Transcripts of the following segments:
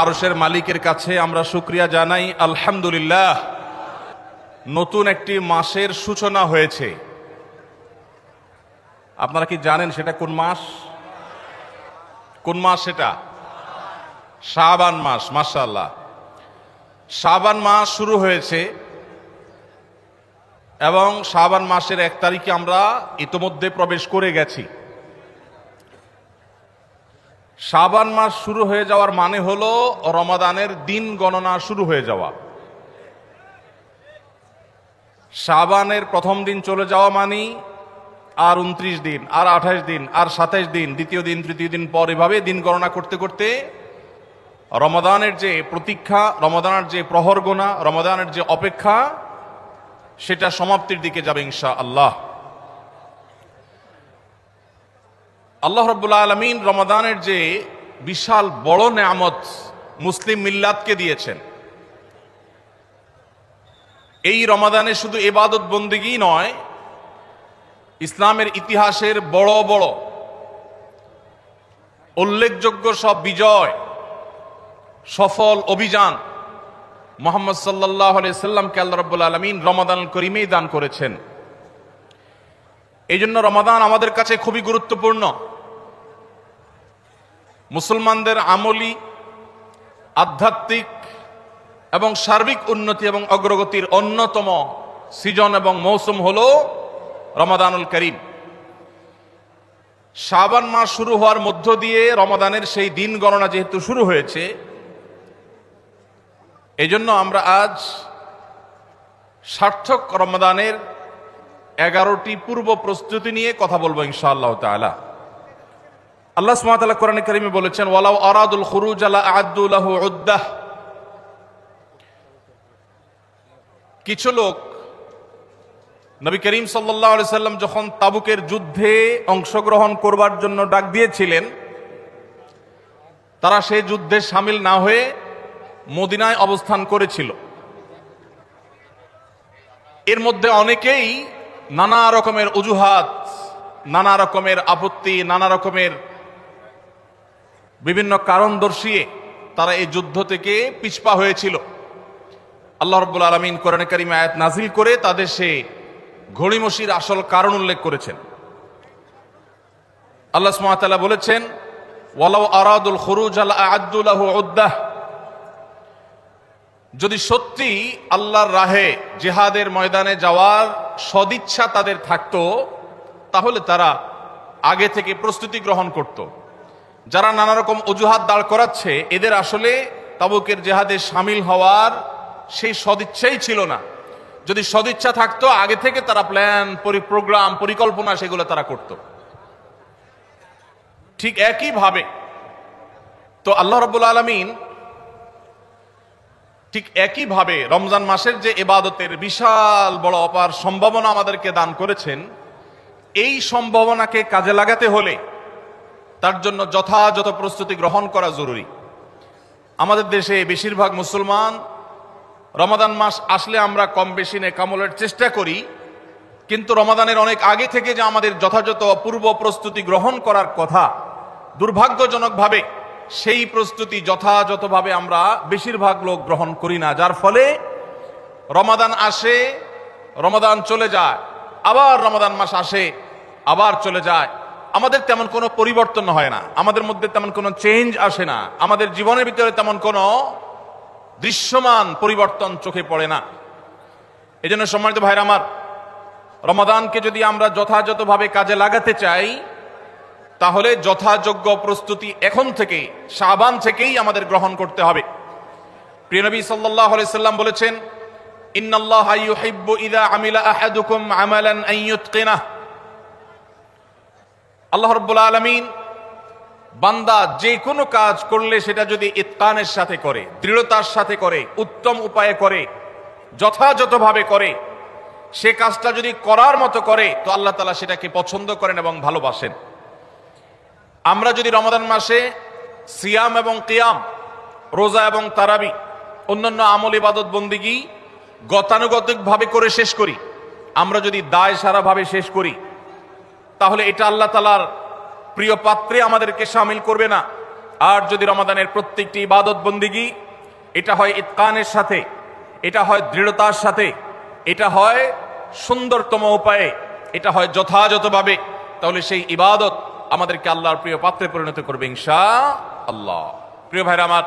আরশের মালিকের কাছে আমরা শুকরিয়া জানাই। আলহামদুলিল্লাহ, নতুন একটি মাসের সূচনা হয়েছে। আপনারা কি জানেন সেটা কোন মাস? কোন মাস সেটা? শাবান মাস। মাশাআল্লাহ, শাবান মাস শুরু হয়েছে এবং শাবান মাসের 1 তারিখে আমরা ইতোমধ্যে প্রবেশ করে গেছি। শাবান মাস শুরু হয়ে যাওয়ার মানে হলো রমাদানের দিন গণনা শুরু হয়ে যাওয়া। শাবানের প্রথম দিন চলে যাওয়া মানে আর 29 দিন, আর 28 দিন, আর 27 দিন, দ্বিতীয় দিন, তৃতীয় দিন পর, এভাবে দিন গণনা করতে করতে রমাদানের যে প্রতীক্ষা, রমাদানের যে প্রহর গোনা, রমাদানের যে অপেক্ষা, সেটা সমাপ্তির দিকে যাবে ইনশাআল্লাহ। আল্লাহ রাব্বুল আলামিন রমাদানের যে বিশাল বড় নেয়ামত মুসলিম মিল্লাতকে দিয়েছেন, এই রমাদানে শুধু ইবাদত বন্দেগী নয়, ইসলামের ইতিহাসের বড় বড় উল্লেখযোগ্য সব বিজয়, সফল অভিযান মুহাম্মদ সাল্লাল্লাহু আলাইহি সাল্লামকে আল্লাহ রাব্বুল আলামিন রমাদানুল করিমেই দান করেছেন। এই জন্য রমাদান আমাদের কাছে খুবই গুরুত্বপূর্ণ। মুসলমানদের আমলি, আধ্যাত্মিক এবং সার্বিক উন্নতি এবং অগ্রগতির অন্যতম সিজন এবং মৌসুম হলো রমাদানুল করিম। শাবান মাস শুরু হওয়ার মধ্য দিয়ে রমাদানের সেই দিন গণনা যেহেতু শুরু হয়েছে, এজন্য আমরা আজ সার্থক রমাদানের 11টি পূর্ব প্রস্তুতি নিয়ে কথা বলবো ইনশাআল্লাহ তাআলা। আল্লাহ সুবহানাহু ওয়া তাআলা কোরআনে কারিমে বলেছেন, ওয়ালাউ আরাদুল খুরুজ লা আ'আদ্দু লাহু উদ্দাহ। কিছু লোক নবী করিম সাল্লাল্লাহু আলাইহি সাল্লাম যখন তাবুকের যুদ্ধে অংশগ্রহণ করবার জন্য ডাক দিয়েছিলেন, তারা সেই যুদ্ধে শামিল না হয়ে মদিনায় অবস্থান করেছিল। এর মধ্যে অনেকেই নানা রকমের অজুহাত, নানা রকমের আপত্তি, নানা রকমের বিভিন্ন কারণ দর্শিয়ে তারা এই যুদ্ধ থেকে পিছপা হয়েছিল। আল্লাহ রাব্বুল আলামিন কোরআনে কারিমে আয়াত নাজিল করে তাদের সে ঘড়িমসির আসল কারণ উল্লেখ করেছেন। আল্লাহ সুবহানাহু ওয়া তাআলা বলেছেন, ওয়ালাউ আরাদুল খুরুজ লা আ'আদ্দু লাহু উদ্দাহ। যদি সত্যি আল্লাহর রাহে জিহাদের ময়দানে যাওয়ার সদিচ্ছা তাদের থাকতো, তাহলে তারা আগে থেকে প্রস্তুতি গ্রহণ করত। যারা নানা রকম অজুহাত দাঁড় করাচ্ছে, এদের আসলে তাবুকের জিহাদে শামিল হওয়ার সেই সদিচ্ছাই ছিল না। যদি সদিচ্ছা থাকতো, আগে থেকে তারা প্ল্যান, প্রোগ্রাম, পরিকল্পনা সেগুলো তারা করত। ঠিক একইভাবে তো আল্লাহ রাব্বুল আলামিন ঠিক একইভাবে রমজান মাসের যে ইবাদতের বিশাল বড় অপার সম্ভাবনা আমাদেরকে দান করেছেন, এই সম্ভাবনাকে কাজে লাগাতে হলে তার জন্য যথাযথ প্রস্তুতি গ্রহণ করা জরুরি। আমাদের দেশে বেশিরভাগ মুসলমান রমাদান মাস আসলে আমরা কম বেশি নেকামলের চেষ্টা করি, কিন্তু রমাদানের অনেক আগে থেকে যে আমাদের যথাযথ পূর্ব প্রস্তুতি গ্রহণ করার কথা, দুর্ভাগ্যজনকভাবে সেই প্রস্তুতি যথাযথভাবে আমরা বেশিরভাগ লোক গ্রহণ করি না। যার ফলে রমাদান আসে, রমাদান চলে যায়, আবার রমাদান মাস আসে, আবার চলে যায়, আমাদের তেমন কোনো পরিবর্তন হয় না, আমাদের মধ্যে তেমন কোনো চেঞ্জ আসে না, আমাদের জীবনের ভিতরে তেমন কোনো দৃশ্যমান পরিবর্তন চোখে পড়ে না। এই জন্য সম্মানিত ভাইরা আমার, রমাদানকে যদি আমরা যথাযথভাবে কাজে লাগাতে চাই, তাহলে যথাযোগ্য প্রস্তুতি এখন থেকে, শাবান থেকেই আমাদের গ্রহণ করতে হবে। প্রিয় নবী সাল্লাল্লাহু আলাইহি সাল্লাম বলেছেন, ইন্নাল্লাহা ইউহিব্বু ইযা আমিলা আহাদুকুম আমালান আন ইউতকিনাহ। আল্লাহ রাব্বুল আলামিন বান্দা যে কোনো কাজ করলে সেটা যদি ইতকানের সাথে করে, দৃঢ়তার সাথে করে, উত্তম উপায়ে করে, যথাযথভাবে করে, সে কাজটা যদি করার মতো করে, তো আল্লাহ তাআলা সেটাকে পছন্দ করেন এবং ভালোবাসেন। আমরা যদি রমাদান মাসে সিয়াম এবং কিয়াম, রোজা এবং তারাবি, অন্যান্য আমল ইবাদত বন্দেগী গতানুগতিকভাবে করে শেষ করি, আমরা যদি দায় সারাভাবে শেষ করি, তাহলে এটা আল্লাহ তাআলার প্রিয় পাত্রে আমাদেরকে শামিল করবে না। আর যদি রমাদানের প্রত্যেকটি ইবাদত বন্দিগি এটা হয় ইতকানের সাথে, এটা হয় দৃঢ়তার সাথে, এটা হয় সুন্দরতম উপায়ে, এটা হয় যথাযথভাবে, তাহলে সেই ইবাদত আমাদেরকে আল্লাহর প্রিয় পাত্রে পরিণত করবে ইনশাআল্লাহ। প্রিয় ভাইরা আমার,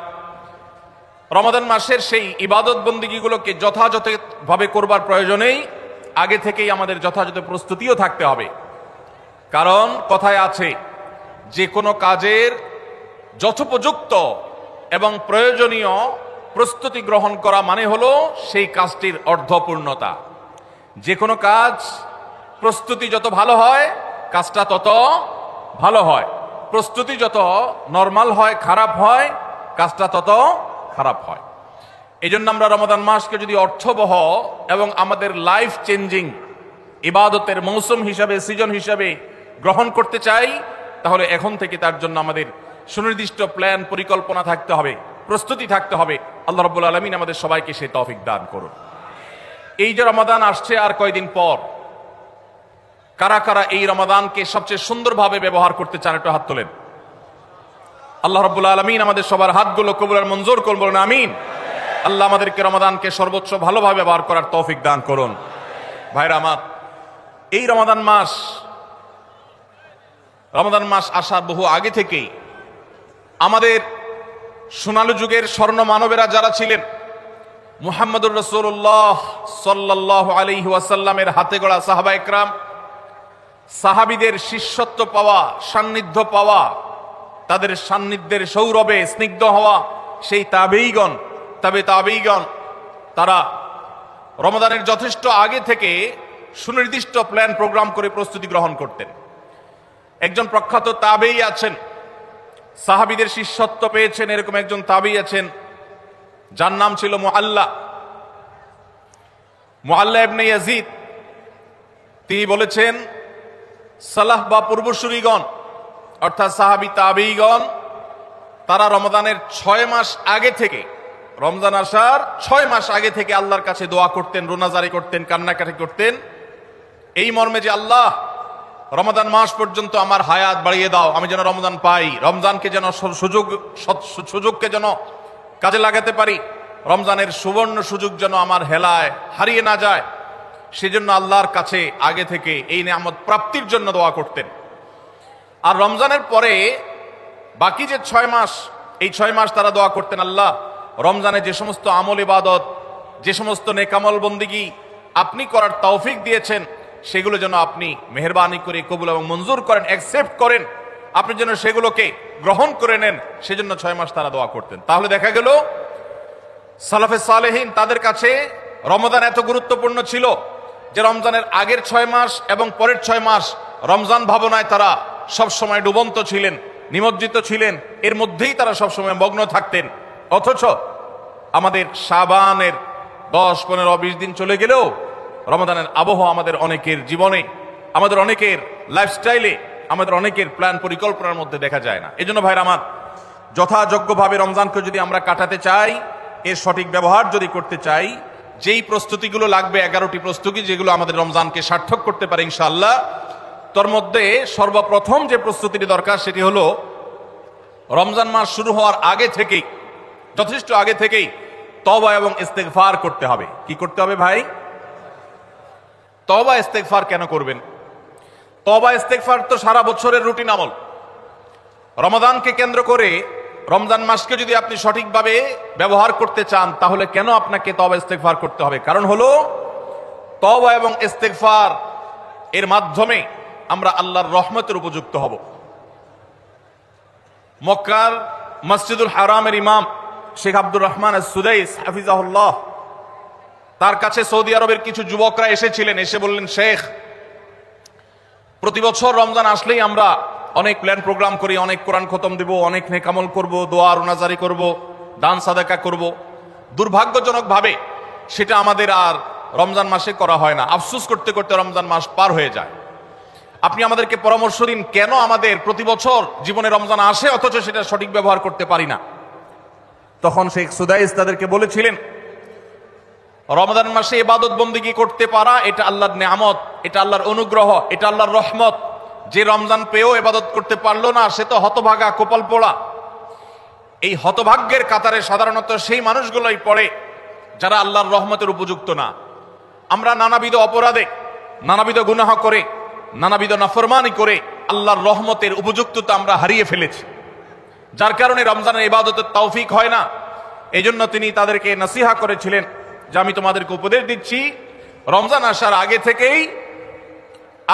রমাদান মাসের সেই ইবাদত বন্দিগিগুলোকে যথাযথভাবে করবার প্রয়োজনেই আগে থেকেই আমাদের যথাযথ প্রস্তুতিও থাকতে হবে। কারণ কথায় আছে, যে কোনো কাজের যথোপযুক্ত এবং প্রয়োজনীয় প্রস্তুতি গ্রহণ করা মানে হলো সেই কাজটির অর্ধপূর্ণতা। যে কোনো কাজ প্রস্তুতি যত ভালো হয় কাজটা তত ভালো হয়, প্রস্তুতি যত নরমাল হয়, খারাপ হয়, কাজটা তত খারাপ হয়। এই জন্য আমরা রমাদান মাসকে যদি অর্থবহ এবং আমাদের লাইফ চেঞ্জিং ইবাদতের মৌসুম হিসাবে, সিজন হিসাবে গ্রহণ করতে চাই, তাহলে এখন থেকে তার জন্য আমাদের সুনির্দিষ্ট প্ল্যান, পরিকল্পনা থাকতে হবে, প্রস্তুতি থাকতে হবে। আল্লাহ রাব্বুল আলামিন আমাদের সবাইকে সেই তৌফিক দান করুন। এই যে রমাদান আসছে আর কয়দিন পর, কারা কারা এই রমাদানকে সবচেয়ে সুন্দরভাবে ব্যবহার করতে চান একটু হাত তোলেন। আল্লাহ রাব্বুল আলামিন আমাদের সবার হাতগুলো কবুল আর মঞ্জুর করুন, বলুন আমিন। আল্লাহ আমাদেরকে রমাদানকে সর্বোচ্চ ভালোভাবে ব্যবহার করার তৌফিক দান করুন। ভাইরা আমার, এই রমাদান মাস আসার বহু আগে থেকেই আমাদের সোনালী যুগের স্বর্ণ মানবেরা যারা ছিলেন, মুহাম্মদুর রাসূলুল্লাহ সাল্লাল্লাহু আলাইহি ওয়াসাল্লামের হাতে গড়া সাহাবা একরাম, সাহাবীদের শিষ্যত্ব পাওয়া, সান্নিধ্য পাওয়া, তাদের সান্নিধ্যের সৌরভে স্নিগ্ধ হওয়া সেই তাবেঈগণ, তারা রমাদানের যথেষ্ট আগে থেকে সুনির্দিষ্ট প্ল্যান প্রোগ্রাম করে প্রস্তুতি গ্রহণ করতেন। একজন প্রখ্যাত তাবেঈ আছেন, সাহাবীদের শিষ্যত্ব পেয়েছেন এরকম একজন তাবেঈ আছেন, যার নাম ছিল মুআল্লা ইবনে ইয়াজিদ। তিনি বলেছেন, সালাহ বা পূর্বসূরীগণ অর্থাৎ সাহাবী তাবেঈগণ তারা রমাদানের 6 মাস আগে থেকে, রমজান আসার 6 মাস আগে থেকে আল্লাহর কাছে দোয়া করতেন, রোনাজারি করতেন, কান্নাকাটি করতেন এই মর্মে যে আল্লাহ, রমাদান মাস পর্যন্ত আমার হায়াত বাড়িয়ে দাও, আমি যেন রমজান পাই, রমজানকে যেন সুযোগকে যেন কাজে লাগাতে পারি, রমজানের সুবর্ণ সুযোগ যেন আমার হেলায় হারিয়ে না যায়, সেজন্য আল্লাহর কাছে আগে থেকে এই নিয়ামত প্রাপ্তির জন্য দোয়া করতেন। আর রমজানের পরে বাকি যে 6 মাস, এই 6 মাস তারা দোয়া করতেন, আল্লাহ রমজানে যে সমস্ত আমল ইবাদত, যে সমস্ত নেকামল বন্দিগি আপনি করার তৌফিক দিয়েছেন, সেগুলো যেন আপনি মেহেরবানি করে কবুল এবং মঞ্জুর করেন, অ্যাকসেপ্ট করেন, আপনি যেন সেগুলোকে গ্রহণ করে নেন, সেজন্য 6 মাস তারা দোয়া করতেন। তাহলে দেখা গেল সালাফে সালেহিন, তাদের কাছে রমজান এত গুরুত্বপূর্ণ ছিল যে রমজানের আগের 6 মাস এবং পরের 6 মাস রমজান ভাবনায় তারা সবসময় ডুবন্ত ছিলেন, নিমজ্জিত ছিলেন, এর মধ্যেই তারা সবসময় মগ্ন থাকতেন। অথচ আমাদের শাবানের 10, 15, 20 দিন চলে গেলেও রমাদানের আবহ আমাদের অনেকের জীবনে, আমাদের অনেকের লাইফস্টাইলে, আমাদের অনেকের প্ল্যান পরিকল্পনার মধ্যে দেখা যায় না। এজন্য ভাইরা আমার, যথাযোগ্যভাবে রমজানকে যদি আমরা কাটাতে চাই, এর সঠিক ব্যবহার যদি করতে চাই, যেই প্রস্তুতিগুলো লাগবে, 11টি প্রস্তুতি যেগুলো আমাদের রমজানকে সার্থক করতে পারে ইনশাআল্লাহ, তোর মধ্যে সর্বপ্রথম যে প্রস্তুতিটি দরকার সেটি হলো রমজান মাস শুরু হওয়ার আগে থেকেই, যথেষ্ট আগে থেকেই তওবা এবং ইস্তেগফার করতে হবে। কি করতে হবে ভাই? তওবা ইস্তেগফার কেন করবেন? তওবা ইস্তেগফার তো সারা বছরের রুটিন আমল। রমাদানকে কেন্দ্র করে রমজান মাসকে যদি আপনি সঠিকভাবে ব্যবহার করতে চান, তাহলে কেন আপনাকে তওবা ইস্তেগফার করতে হবে? কারণ হলো তওবা এবং ইস্তেগফার এর মাধ্যমে আমরা আল্লাহর রহমতের উপযুক্ত হব। মক্কার মসজিদুল হারামের ইমাম শেখ আব্দুর রহমান আস-সুদাইস হাফিজাহুল্লাহ, তার কাছে সৌদি আরবের কিছু যুবকরা এসেছিলেন, এসে বললেন, শেখ, প্রতি বছর রমজান আসলেই আমরা অনেক প্ল্যান প্রোগ্রাম করি, অনেক কোরআন খতম দেব, অনেক নেকামল করব, দোয়া রোনাজারি করব, দান সাদাকা করব। দুর্ভাগ্যজনকভাবে সেটা আমাদের আর রমজান মাসে করা হয় না। আফসোস করতে করতে রমজান মাস পার হয়ে যায়। আপনি আমাদেরকে পরামর্শ দিন, কেন আমাদের প্রতি বছর জীবনে রমজান আসে অথচ সেটা সঠিক ব্যবহার করতে পারি না? তখন শেখ সুদাইস তাদেরকে বলেছিলেন, রমজান মাসে ইবাদত বন্দেগী করতে পারা এটা আল্লাহর নিয়ামত, এটা আল্লাহর অনুগ্রহ, এটা আল্লাহর রহমত। যে রমজান পেয়েও ইবাদত করতে পারলো না, সে তো হতভাগা, কপাল পোড়া। এই হতভাগ্যের কাতারে সাধারণত সেই মানুষগুলোই পড়ে যারা আল্লাহর রহমতের উপযুক্ত না। আমরা নানাবিধ অপরাধে, নানাবিধ গুনাহ করে, নানাবিধ নাফরমানি করে আল্লাহর রহমতের উপযুক্ততা আমরা হারিয়ে ফেলেছি, যার কারণে রমজানের ইবাদতের তৌফিক হয় না। এই জন্য তিনি তাদেরকে নসিহা করেছিলেন যে আমি তোমাদেরকে উপদেশ দিচ্ছি, রমজান আসার আগে থেকেই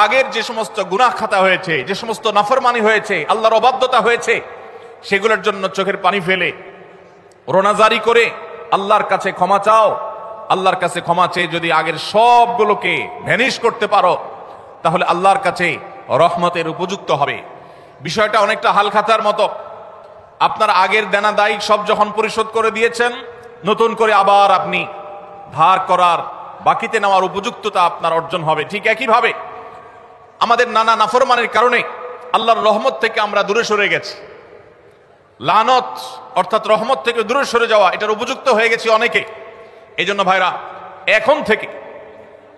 আগের যে সমস্ত গুনাহ খাতা হয়েছে, যে সমস্ত নাফরমানি হয়েছে, আল্লাহর অবাধ্যতা হয়েছে, সেগুলোর জন্য চোখের পানি ফেলে রোনাজারি করে আল্লাহর কাছে ক্ষমা চাও। আল্লাহর কাছে ক্ষমা চেয়ে যদি আগের সবগুলোকে ভ্যানিশ করতে পারো, তাহলে আল্লাহর কাছে রহমতের উপযুক্ত হবে। বিষয়টা অনেকটা হালখাতার মতো। আপনার আগের দেনা দায়ী সব যখন পরিশোধ করে দিয়েছেন, নতুন করে আবার আপনি ধার করার, বাকিতে নেওয়ার উপযুক্ততা আপনার অর্জন হবে। ঠিক একইভাবে আমাদের নানা নাফরমানের কারণে আল্লাহর রহমত থেকে আমরা দূরে সরে গেছি। লানত অর্থাৎ রহমত থেকে দূরে সরে যাওয়া, এটার উপযুক্ত হয়ে গেছি অনেকে। এই জন্য ভাইরা, এখন থেকে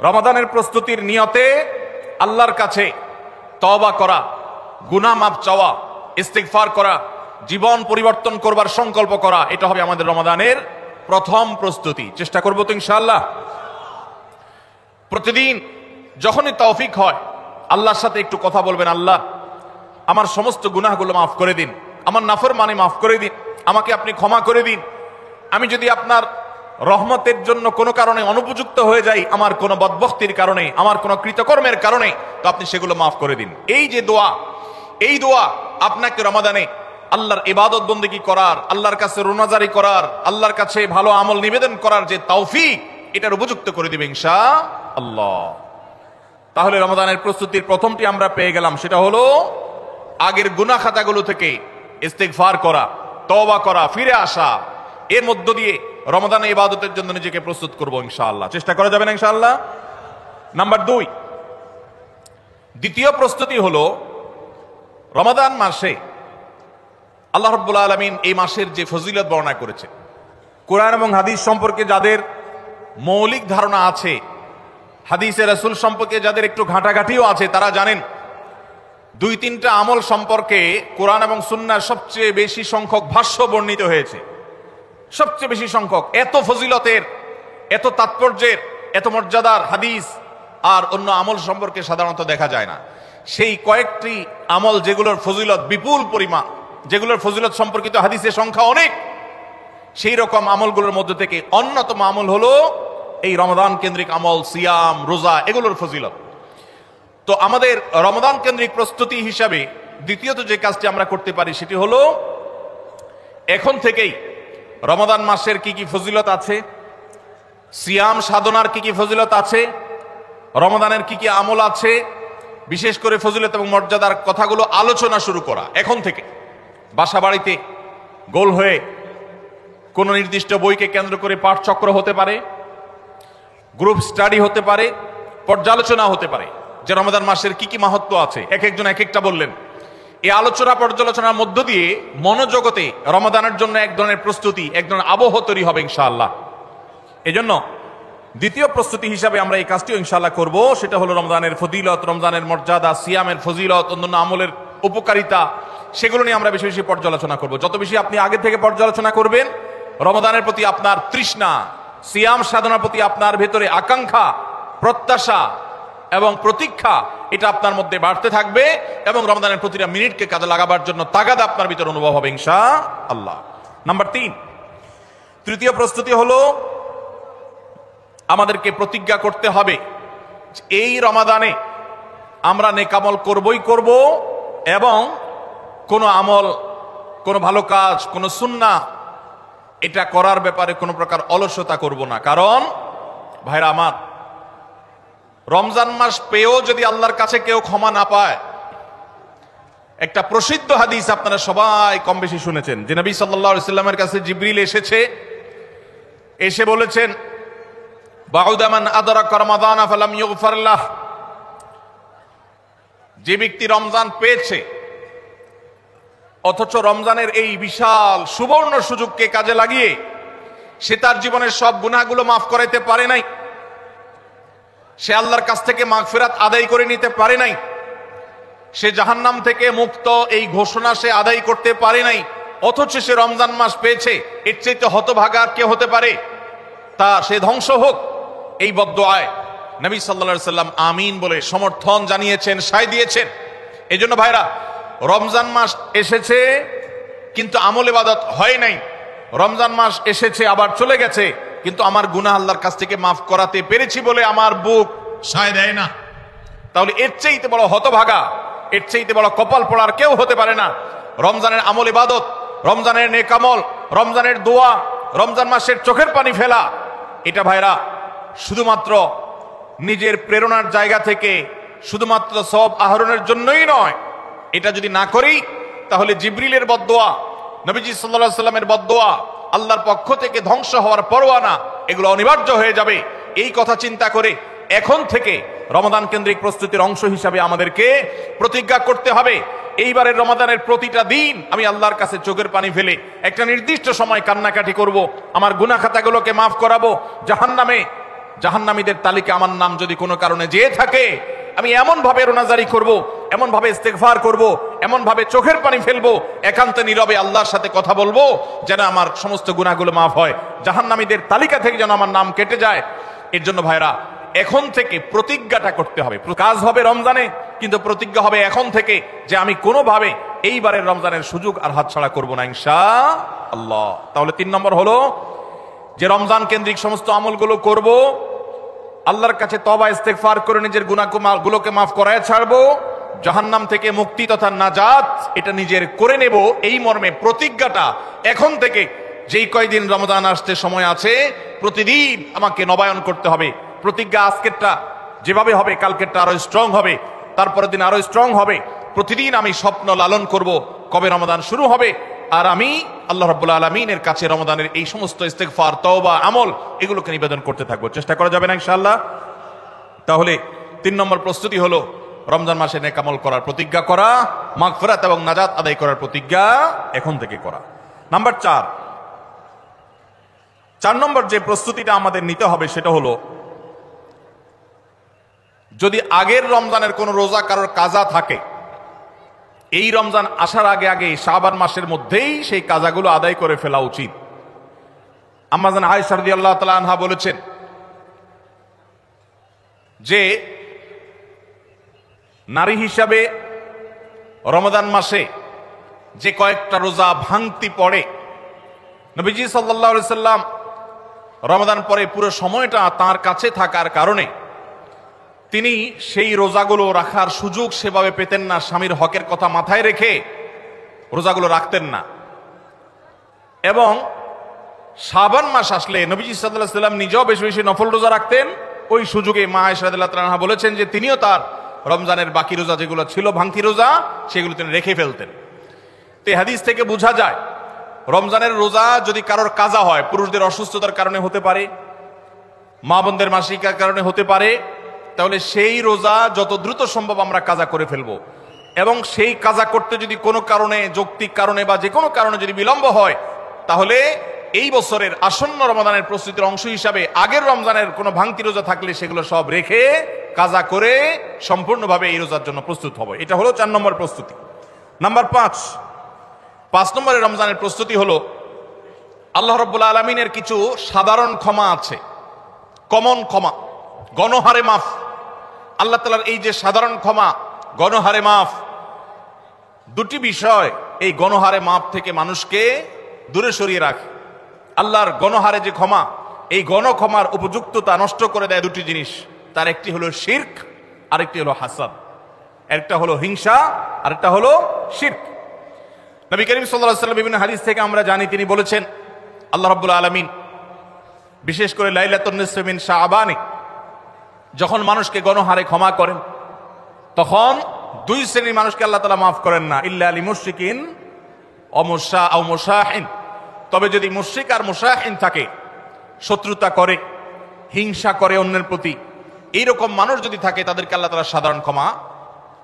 রমাদানের প্রস্তুতির নিয়তে আল্লাহর কাছে তওবা করা, গুনাহ মাফ চাওয়া, ইস্তিগফার করা, জীবন পরিবর্তন করবার সংকল্প করা, এটা হবে আমাদের রমাদানের প্রথম প্রস্তুতি। চেষ্টা করবো তো ইনশাআল্লাহ। প্রতিদিন যখনই তৌফিক হয় আল্লাহর সাথে একটু কথা বলবেন, আল্লাহ আমার সমস্ত গুনাহগুলো মাফ করে দিন, আমার নাফরমানি মাফ করে দিন, আমাকে আপনি ক্ষমা করে দিন। আমি যদি আপনার রহমতের জন্য কোনো কারণে অনুপযুক্ত হয়ে যাই, আমার কোনো বদবখতির কারণে, আমার কোনো কৃতকর্মের কারণে, তো আপনি সেগুলো মাফ করে দিন। এই যে দোয়া, এই দোয়া আপনাকে রমাদানে আল্লাহর ইবাদত বন্দেগী করার, আল্লাহর কাছে রোনাজারি করার, আল্লাহর কাছে ভালো আমল নিবেদন করার যে তৌফিক, এটার উপযুক্ত করে দিবে ইনশাআল্লাহ। তাহলে রমাদানের প্রস্তুতির প্রথমটি আমরা পেয়ে গেলাম, সেটা হলো আগের গুনাহ খাতাগুলো থেকে ইস্তিগফার করা, তওবা করা, ফিরে আসা। এর মধ্য দিয়ে রমাদানে ইবাদতের জন্য নিজেকে প্রস্তুত করব ইনশাআল্লাহ। চেষ্টা করা যাবে না ইনশাআল্লাহ। নাম্বার 2, দ্বিতীয় প্রস্তুতি হলো রমাদান মাসে আল্লাহ রাব্বুল আলামিন এই মাসের যে ফজিলত বর্ণনা করেছে, কোরআন এবং হাদিস সম্পর্কে যাদের মৌলিক ধারণা আছে, হাদিসে রাসূল সম্পর্কে যাদের একটু ঘাটাঘাটিও আছে, তারা জানেন 2-3টা আমল সম্পর্কে কোরআন এবং সুন্নাহ সবচেয়ে বেশি সংখ্যক ভাষ্য বর্ণিত হয়েছে। সবচেয়ে বেশি সংখ্যক। এত ফজিলতের, এত তাৎপর্যের, এত মর্যাদার হাদিস আর অন্য আমল সম্পর্কে সাধারণত দেখা যায় না। সেই কয়েকটি আমল যেগুলোর ফজিলত বিপুল পরিমাণ, যেগুলোর ফজিলত সম্পর্কিত হাদিসের সংখ্যা অনেক, সেই রকম আমলগুলোর মধ্যে থেকে অন্যতম আমল হলো এই রমাদান কেন্দ্রিক আমল, সিয়াম, রোজা, এগুলোর ফজিলত। তো আমাদের রমাদান কেন্দ্রিক প্রস্তুতি হিসাবে দ্বিতীয়ত যে কাজটি আমরা করতে পারি, সেটি হলো এখন থেকেই রমাদান মাসের কি কি ফজিলত আছে, সিয়াম সাধনার কি কি ফজিলত আছে, রমাদানের কি কি আমল আছে, বিশেষ করে ফজিলত এবং মর্যাদার কথাগুলো আলোচনা শুরু করা। এখন থেকে বাসা বাড়িতে গোল হয়ে কোন নির্দিষ্ট বইকে কেন্দ্র করে পাঠচক্র হতে পারে, গ্রুপ স্টাডি হতে পারে, পর্যালোচনা হতে পারে যে রমাদান মাসের কি কি মাহাত্ম্য আছে। এক একজন এক একটা বললেন। এই আলোচনা পর্যালোচনার মধ্য দিয়ে মনোজগতে রমাদানের জন্য এক ধরনের প্রস্তুতি, এক ধরনের আবহ তৈরি হবে ইনশাআল্লাহ। এজন্য দ্বিতীয় প্রস্তুতি হিসাবে আমরা এই কাজটিও ইনশাআল্লাহ করব। সেটা হলো রমজানের ফজিলত, রমজানের মর্যাদা, সিয়ামের ফজিলত, অন্যান্য আমলের উপকারিতা, সেগুলো নিয়ে আমরা বেশি বেশি পর্যালোচনা করব। যত বেশি আপনি আগে থেকে পর্যালোচনা করবেন, রমাদানের প্রতি আপনার তৃষ্ণা, সিয়াম সাধনার প্রতি আপনার ভেতরে আকাঙ্ক্ষা, প্রত্যাশা এবং প্রতীক্ষা, এটা আপনার মধ্যে বাড়তে থাকবে এবং রমাদানের প্রতিটা মিনিটকে কাজে লাগাবার জন্য তাগাদ আপনার ভিতরে অনুভব হবে ইনশাআল্লাহ। নাম্বার 3, তৃতীয় প্রস্তুতি হলো আমাদেরকে প্রতিজ্ঞা করতে হবে এই রমাদানে আমরা নেক আমল করবই করব এবং কোনো আমল, কোনো ভালো কাজ, কোনো সুন্নাহ, এটা করার ব্যাপারে কোনো প্রকার অলসতা করব না। কারণ ভাইরা আমার, রমজান মাস পেয়েও যদি আল্লাহর কাছে কেউ ক্ষমা না পায়, একটা প্রসিদ্ধ হাদিস আপনারা সবাই কম বেশি শুনেছেন যে নবী সাল্লাল্লাহু আলাইহি সাল্লামের কাছে জিবরিল এসেছে, এসে বলেছেন বাউদা মান আদরাকা রমাদান ফালাম ইগফার লাহ, যে ব্যক্তি রমজান পেয়েছে অথচ রমজানের এই বিশাল সুবর্ণ সুযোগকে কাজে লাগিয়ে সে তার জীবনের সব গুনাহগুলো মাফ করাইতে পারে নাই, সে আল্লাহর কাছ থেকে মাগফিরাত আদায় করে নিতে পারে নাই, সে জাহান্নাম থেকে মুক্ত এই ঘোষণা সে আদায় করতে পারে নাই, অথচ সে রমজান মাস পেয়েছে, এর চাইতে হতভাগা আর কে হতে পারে? তা সে ধ্বংস হোক। এই বদদুআয় নবী সাল্লাল্লাহু আলাইহি সাল্লাম আমিন বলে সমর্থন জানিয়েছেন, সায় দিয়েছেন। এই জন্য ভাইরা, রমজান মাস এসেছে কিন্তু আমল ইবাদত হয় নাই, রমজান মাস এসেছে আবার চলে গেছে কিন্তু আমার গুনাহ আল্লাহর কাছ থেকে মাফ করাতে পেরেছি বলে আমার বুক সায় দেয় না, তাহলে এর চাইতে বড় হতভাগা, এর চাইতে বড় কপাল পড়ার কেউ হতে পারে না। রমজানের আমল ইবাদত, রমজানের নেক আমল, রমজানের দোয়া, রমজান মাসের চোখের পানি ফেলা, এটা ভাইরা শুধুমাত্র নিজের প্রেরণার জায়গা থেকে শুধুমাত্র সওয়াব আহরণের জন্যই নয়। এটা যদি না করি তাহলে জিবরিলের বদদোয়া, নবীজি সাল্লাল্লাহু আলাইহি সাল্লামের বদদোয়া, আল্লাহর পক্ষ থেকে ধ্বংস হওয়ার পরোয়ানা, এগুলো অনিবার্য হয়ে যাবে। এই কথা চিন্তা করে এখন থেকে রমাদান কেন্দ্রিক প্রস্তুতির অংশ হিসাবে আমাদেরকে প্রতিজ্ঞা করতে হবে, এইবারের রমাদানের প্রতিটা দিন আমি আল্লাহর কাছে চোখের পানি ফেলে একটা নির্দিষ্ট সময় কান্নাকাটি করব, আমার গুনাহ খাতাগুলোকে মাফ করাবো। জাহান্নামীদের তালিকা আমার নাম যদি কোনো কারণে যেয়ে থাকে, আমি এমন ভাবে রোনাজারি করব, এমন ভাবে ইস্তেগফার করব, এমন ভাবে চোখের পানি ফেলবো, একান্ত নীরবে আল্লাহর সাথে কথা বলবো, যেন আমার সমস্ত গুনাহগুলো মাফ হয়, জাহান্নামীদের তালিকা থেকে যেন আমার নাম কেটে যায়। এর জন্য ভাইরা এখন থেকে প্রতিজ্ঞাটা করতে হবে। কাজ হবে রমজানে, কিন্তু প্রতিজ্ঞা হবে এখন থেকে যে আমি কোনোভাবে এইবারের রমজানের সুযোগ আর হাতছাড়া করব না ইনশাআল্লাহ। তাহলে 3 নম্বর হলো যে রমজান কেন্দ্রিক সমস্ত আমলগুলো করব, আল্লাহর কাছে তওবা ইস্তেগফার করে নিজের গুনাহগুলোকে মাফ করায় ছাড়বো, জাহান্নাম থেকে মুক্তি তথা নাজাত এটা নিজের করে নেব। এই মর্মে প্রতিজ্ঞাটা এখন থেকে, যেই কয়দিন রমজান আসতে সময় আছে, প্রতিদিন আমাকে নবায়ন করতে হবে। প্রতিজ্ঞা আজকেরটা যেভাবে হবে, কালকেরটা আরো স্ট্রং হবে, তারপরের দিন আরো স্ট্রং হবে। প্রতিদিন আমি স্বপ্ন লালন করব কবে রমজান শুরু হবে, আর আমি আল্লাহ রাব্বুল আলামিনের কাছে রমজানের এই সমস্ত ইস্তেগফার, তওবা, আমল এগুলোকে নিবেদন করতে থাকবো। চেষ্টা করা যাবে না ইনশাআল্লাহ? তাহলে 3 নম্বর প্রস্তুতি হলো রমজান মাসে নেক আমল করার প্রতিজ্ঞা করা, মাগফিরাত এবং নাজাত আদায় করার প্রতিজ্ঞা এখন থেকে করা। নাম্বার 4 নম্বর যে প্রস্তুতিটা আমাদের নিতে হবে সেটা হলো, যদি আগের রমজানের কোন রোজা কারোর কাজা থাকে, এই রমজান আসার আগে আগে শাবান মাসের মধ্যেই সেই কাজাগুলো আদায় করে ফেলা উচিত। আম্মা জান আয়েশা রাদিয়াল্লাহু তাআলা আনহা বলেছেন যে নারী হিসাবে রমজান মাসে যে কয়েকটা রোজা ভাঙতি পড়ে, নবীজি সাল্লাল্লাহু আলাইহি সাল্লাম রমজান পরে পুরো সময়টা তার কাছে থাকার কারণে তিনি সেই রোজাগুলো রাখার সুযোগ সেভাবে পেতেন না। স্বামীর হকের কথা মাথায় রেখে রোজাগুলো রাখতেন না। এবং শাবান মাস আসলে নবীজি সাল্লাল্লাহু আলাইহি সাল্লাম নিজেও বেশি বেশি নফল রোজা রাখতেন। ওই সুযোগে মা আয়েশা রাদিয়াল্লাহু তাআলা আনহা বলেছেন যে তিনিও তার রমজানের বাকি রোজা যেগুলো ছিল ভাঙতি রোজা, সেগুলো তিনি রেখে ফেলতেন। তো এই হাদিস থেকে বোঝা যায় রমজানের রোজা যদি কারোর কাজা হয়, পুরুষদের অসুস্থতার কারণে হতে পারে, মা বোনদের মাসিকার কারণে হতে পারে, তাহলে সেই রোজা যত দ্রুত সম্ভব আমরা কাজা করে ফেলবো। এবং সেই কাজা করতে যদি কোনো কারণে, যৌক্তিক কারণে বা যে কোনো কারণে যদি বিলম্ব হয়, তাহলে এই বছরের আসন্ন রমজানের প্রস্তুতির অংশ হিসাবে আগের রমজানের কোনো ভাঙতি রোজা থাকলে সেগুলো সব রেখে কাজা করে সম্পূর্ণভাবে এই রোজার জন্য প্রস্তুত হবে। এটা হলো 4 নম্বর প্রস্তুতি। নাম্বার 5 নম্বরের রমজানের প্রস্তুতি হলো, আল্লাহ রাব্বুল আলামিনের কিছু সাধারণ ক্ষমা আছে, কমন ক্ষমা, গণহারে মাফ। আল্লাহ তাআলার এই যে সাধারণ ক্ষমা, গণহারে মাফ, দুটি বিষয় এই গণহারে মাফ থেকে মানুষকে দূরে সরিয়ে রাখে। আল্লাহর গণহারে যে ক্ষমা, এই গণক্ষমার উপযুক্ততা নষ্ট করে দেয় দুটি জিনিস। তার একটি হলো শিরক, আরেকটি হলো হাসাদ। একটা হলো হিংসা, আরেকটা হলো শিরক। নবী করিম সাল্লাল্লাহু আলাইহি ওয়াসাল্লাম বিভিন্ন হাদিস থেকে আমরা জানি, তিনি বলেছেন আল্লাহ রাব্বুল আলামিন বিশেষ করে লাইলাতুন নিসফি মিন শাবানে যখন মানুষকে গণহারে ক্ষমা করেন, তখন 2 শ্রেণীর মানুষকে আল্লাহ তাআলা মাফ করেন না, ইল্লা লিল মুশরিকিন আও মুশাহিন। তবে যদি মুশরিক আর মুশাহিন থাকে, শত্রুতা করে, হিংসা করে অন্যের প্রতি, এইরকম মানুষ যদি থাকে, তাদেরকে আল্লাহ তাআলা সাধারণ ক্ষমা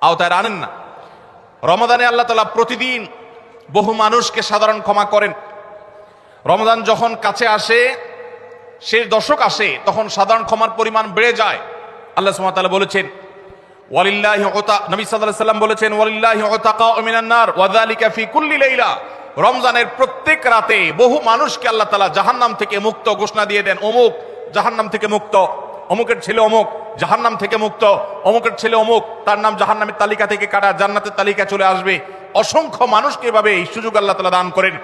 আওতায় আনেন না। রমাদানে আল্লাহ তাআলা প্রতিদিন বহু মানুষকে সাধারণ ক্ষমা করেন। রমজান যখন কাছে আসে, শেষ দশক আসে, তখন সাধারণ ক্ষমার পরিমাণ বেড়ে যায়। আল্লাহ সুবহানাহু ওয়া তাআলা বলেছেন, ওয়ালিল্লাহি নবী সাল্লাল্লাহু আলাইহি ওয়াসাল্লাম বলেছেন, ওয়ালিল্লাহি উতাকাউ মিনান নার ওয়া যালিকা ফি কুল্লি লাইলা। রমজানের প্রত্যেক রাতে বহু মানুষকে আল্লাহ তাআলা জাহান্নাম থেকে মুক্ত ঘোষণা দিয়ে দেন, অমুক জাহান্নাম থেকে মুক্ত, অমুকের ছেলে অমুক জাহান্নাম থেকে মুক্ত, অমুকের ছেলে অমুক, তার নাম জাহান্নামের তালিকা থেকে কাটা জান্নাতের তালিকা চলে আসবে। অসংখ্য মানুষকে এভাবে এই সুযোগ আল্লাহ তাআলা দান করেন।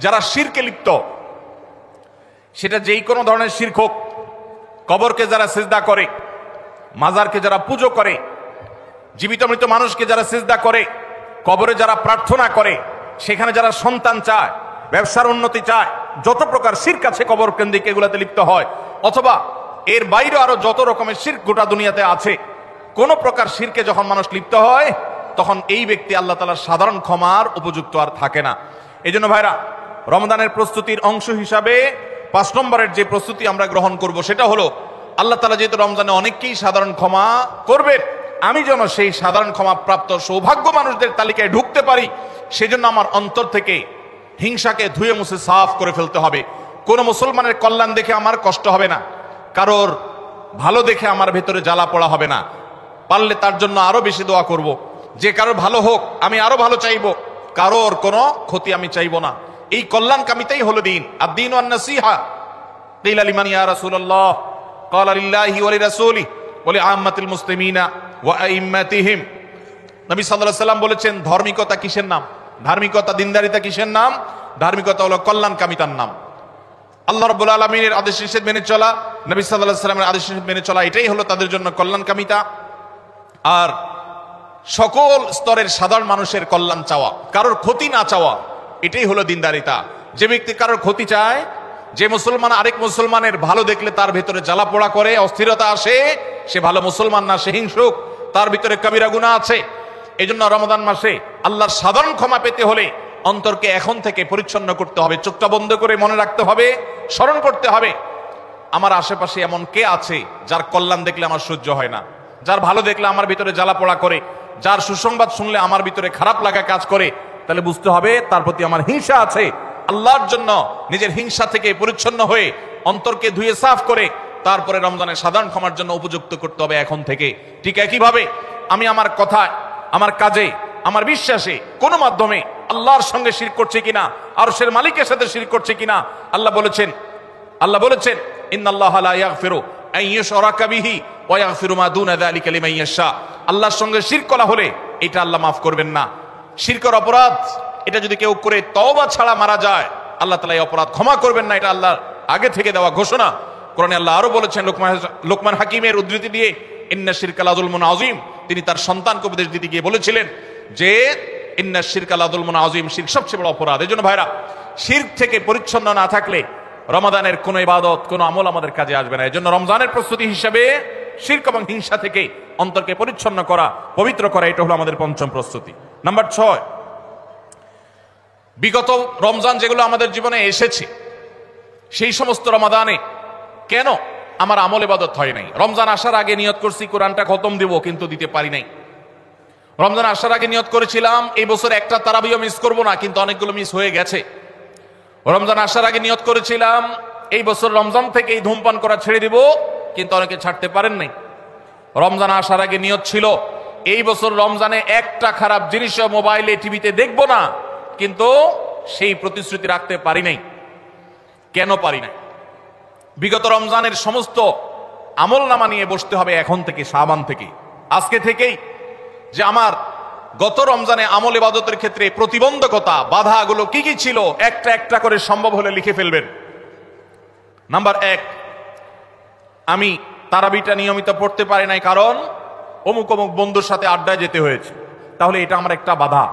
যারা শিরকে লিপ্ত, সেটা যেই কোনো ধরনের শিরক হোক, কবরকে যারা সিজদা করে, মাজারকে যারা পুজো করে, জীবিত মৃত মানুষকে যারা সিজদা করে, কবরে যারা প্রার্থনা করে, সেখানে যারা সন্তান চায়, ব্যবসার উন্নতি চায়, যত প্রকার শিরক আছে কবর কেন্দ্রিক এগুলাতে লিপ্ত হয়, অথবা এর বাইরে আরো যত রকমের শিরক গোটা দুনিয়াতে আছে, কোন প্রকার শিরকে যখন মানুষ লিপ্ত হয় তখন এই ব্যক্তি আল্লাহ তাআলার সাধারণ ক্ষমার উপযুক্ত আর থাকে না। এই জন্য ভাইরা, রমজানের প্রস্তুতির অংশ হিসাবে 5 নম্বরের যে প্রস্তুতি আমরা গ্রহণ করব সেটা হলো, আল্লাহ তাআলা যেহেতু রমজানে অনেককেই সাধারণ ক্ষমা করবেন, আমি যেন সেই সাধারণ ক্ষমা প্রাপ্ত সৌভাগ্য মানুষদের তালিকায় ঢুকতে পারি, সেজন্য আমার অন্তর থেকে হিংসাকে ধুয়ে মুছে সাফ করে ফেলতে হবে। কোন মুসলমানের কল্যাণ দেখে আমার কষ্ট হবে না, কারোর ভালো দেখে আমার ভেতরে জ্বালা পোড়া হবে না। পারলে তার জন্য আরো বেশি দোয়া করব, যে কারোর ভালো হোক আমি আরো ভালো চাইবো, কারোর কোনো ক্ষতি আমি চাইবো না। এই কল্যাণকামিতাই হলো দিন। আদ-দীন ওয়ান-নাসীহা। কিলা লিমান ইয়া রাসূলুল্লাহ? ক্বালা লিল্লাহি ওয়া লিরাসূলিহি ওয়া লিআম্মাতিল মুসলিমিনা ওয়া আইম্মাতিহিম। নবী সাল্লাল্লাহু আলাইহি ওয়াসাল্লাম বলেছেন, ধার্মিকতা কিসের নাম? ধার্মিকতা, দিনদারিতা কিসের নাম? ধার্মিকতা হলো কল্যাণকামিতার নাম। আল্লাহ রাব্বুল আলামিনের আদেশ নিষেধ মেনে চলা, নবী সাল্লাল্লাহু আলাইহি ওয়াসাল্লামের আদেশ নিষেধ মেনে চলা, এটাই হলো তাদের জন্য কল্যাণকামিতা। আর সকল স্তরের সাধারণ মানুষের কল্যাণ চাওয়া, কারোর ক্ষতি না চাওয়া, এটাই হলো দিনদারিতা। যে ব্যক্তি কারোর ক্ষতি চায়, যে মুসলমান আরেক মুসলমানের ভালো দেখলে তার ভিতরে জ্বালা পোড়া করে, অস্থিরতা আসে, সে ভালো মুসলমান না, সে হিংসুক, তার ভিতরে কবিরা গুনাহ আছে। এই জন্য রমাদান মাসে আল্লাহর সাধারণ ক্ষমা পেতে হলে অন্তরকে এখন থেকে পরিচ্ছন্ন করতে হবে, চোখটা বন্ধ করে মনে রাখতে হবে, স্মরণ করতে হবে, আমার আশেপাশে এমন কে আছে যার কল্যাণ দেখলে আমার সহ্য হয় না, যার ভালো দেখলে আমার ভিতরে জ্বালা পোড়া করে, যার সুসংবাদ শুনলে আমার ভিতরে খারাপ লাগা কাজ করে, তাহলে বুঝতে হবে তার প্রতি আমার হিংসা আছে। আল্লাহর জন্য নিজের হিংসা থেকে পরিচ্ছন্ন হয়ে অন্তরকে ধুয়ে সাফ করে তারপরে রমজানের সাধারণ ক্ষমার জন্য উপযুক্ত করতে হবে এখন থেকে। ঠিক একইভাবে আমি আমার কথায়, আমার কাজে, আমার বিশ্বাসে কোনো মাধ্যমে আল্লাহর সঙ্গে শিরক করছে কিনা, আরশের মালিকের সাথে শিরক করছে কিনা, আল্লাহ বলেছেন ইন্নাল্লাহা লা ইয়াগফিরু আন ইউশরাকা বিহি ওয়া ইয়াগফিরু মা দুনা যালিকা লিমান ইয়াশা। আল্লাহর সঙ্গে শিরক করা হলে এটা আল্লাহ মাফ করবেন না। শিরকের অপরাধ, এটা যদি কেউ করে তওবা ছাড়া মারা যায়, আল্লাহ তাআলা এই অপরাধ ক্ষমা করবেন না, এটা আল্লাহর আগে থেকে দেওয়া ঘোষণা। কোরআনে আল্লাহ আরো বলেছেন, লোকমান হাকিমের উদ্ধৃতি দিয়ে, ইন্না শিরকা লাযুলমুন আযীম, তিনি তার সন্তানকে উপদেশ দিতে গিয়ে বলেছিলেন যে ইন্না শিরকা লাযুলমুন আযীম, শিরক সবচেয়ে বড় অপরাধ। এজন্য ভাইরা, শিরক থেকে পরিচ্ছন্ন না থাকলে রমাদানের কোনো ইবাদত, কোনো আমল আমাদের কাজে আসবে না। এজন্য রমজানের প্রস্তুতি হিসেবে শিরক এবং হিংসা থেকে অন্তরকে পরিচ্ছন্ন করা, পবিত্র করা, এটা হলো আমাদের পঞ্চম প্রস্তুতি। নাম্বার 6, বিগত রমজান যেগুলো আমাদের জীবনে এসেছে, সেই সমস্ত রমাদানে কেন আমার আমল ইবাদত হয় নাই? রমজান আসার আগে নিয়ত করছি কোরআনটা খতম দিব, কিন্তু দিতে পারি নাই। রমজান আসার আগে নিয়ত করেছিলাম এই বছর একটা তারাবিও মিস করব না, কিন্তু অনেকগুলো মিস হয়ে গেছে। রমজান আসার আগে নিয়ত করেছিলাম এই বছর রমজান থেকে এই ধূমপান করা ছেড়ে দিব, কিন্তু অনেকে ছাড়তে পারেন নাই। রমজান আসার আগে নিয়ত ছিল এই বছর রমজানে একটা খারাপ জিনিস মোবাইলে, টিভিতে দেখব না, কিন্তু সেই প্রতিশ্রুতি রাখতে পারি নাই। কেন পারি নাই? বিগত রমজানের সমস্ত আমল নামা নিয়ে বসতে হবে এখন থেকে, শাবান থেকে, আজকে থেকেই, যে আমার গত রমজানে আমল ইবাদতের ক্ষেত্রে প্রতিবন্ধকতা, বাধাগুলো কি কি ছিল, একটা একটা করে সম্ভব হলে লিখে ফেলবেন। নাম্বার 1, আমি তারাবিটা নিয়মিত পড়তে পারি নাই, কারণ অমুক অমুক বন্ধুর সাথে আড্ডায় যেতে হয়েছে, তাহলে এটা আমার একটা বাধা।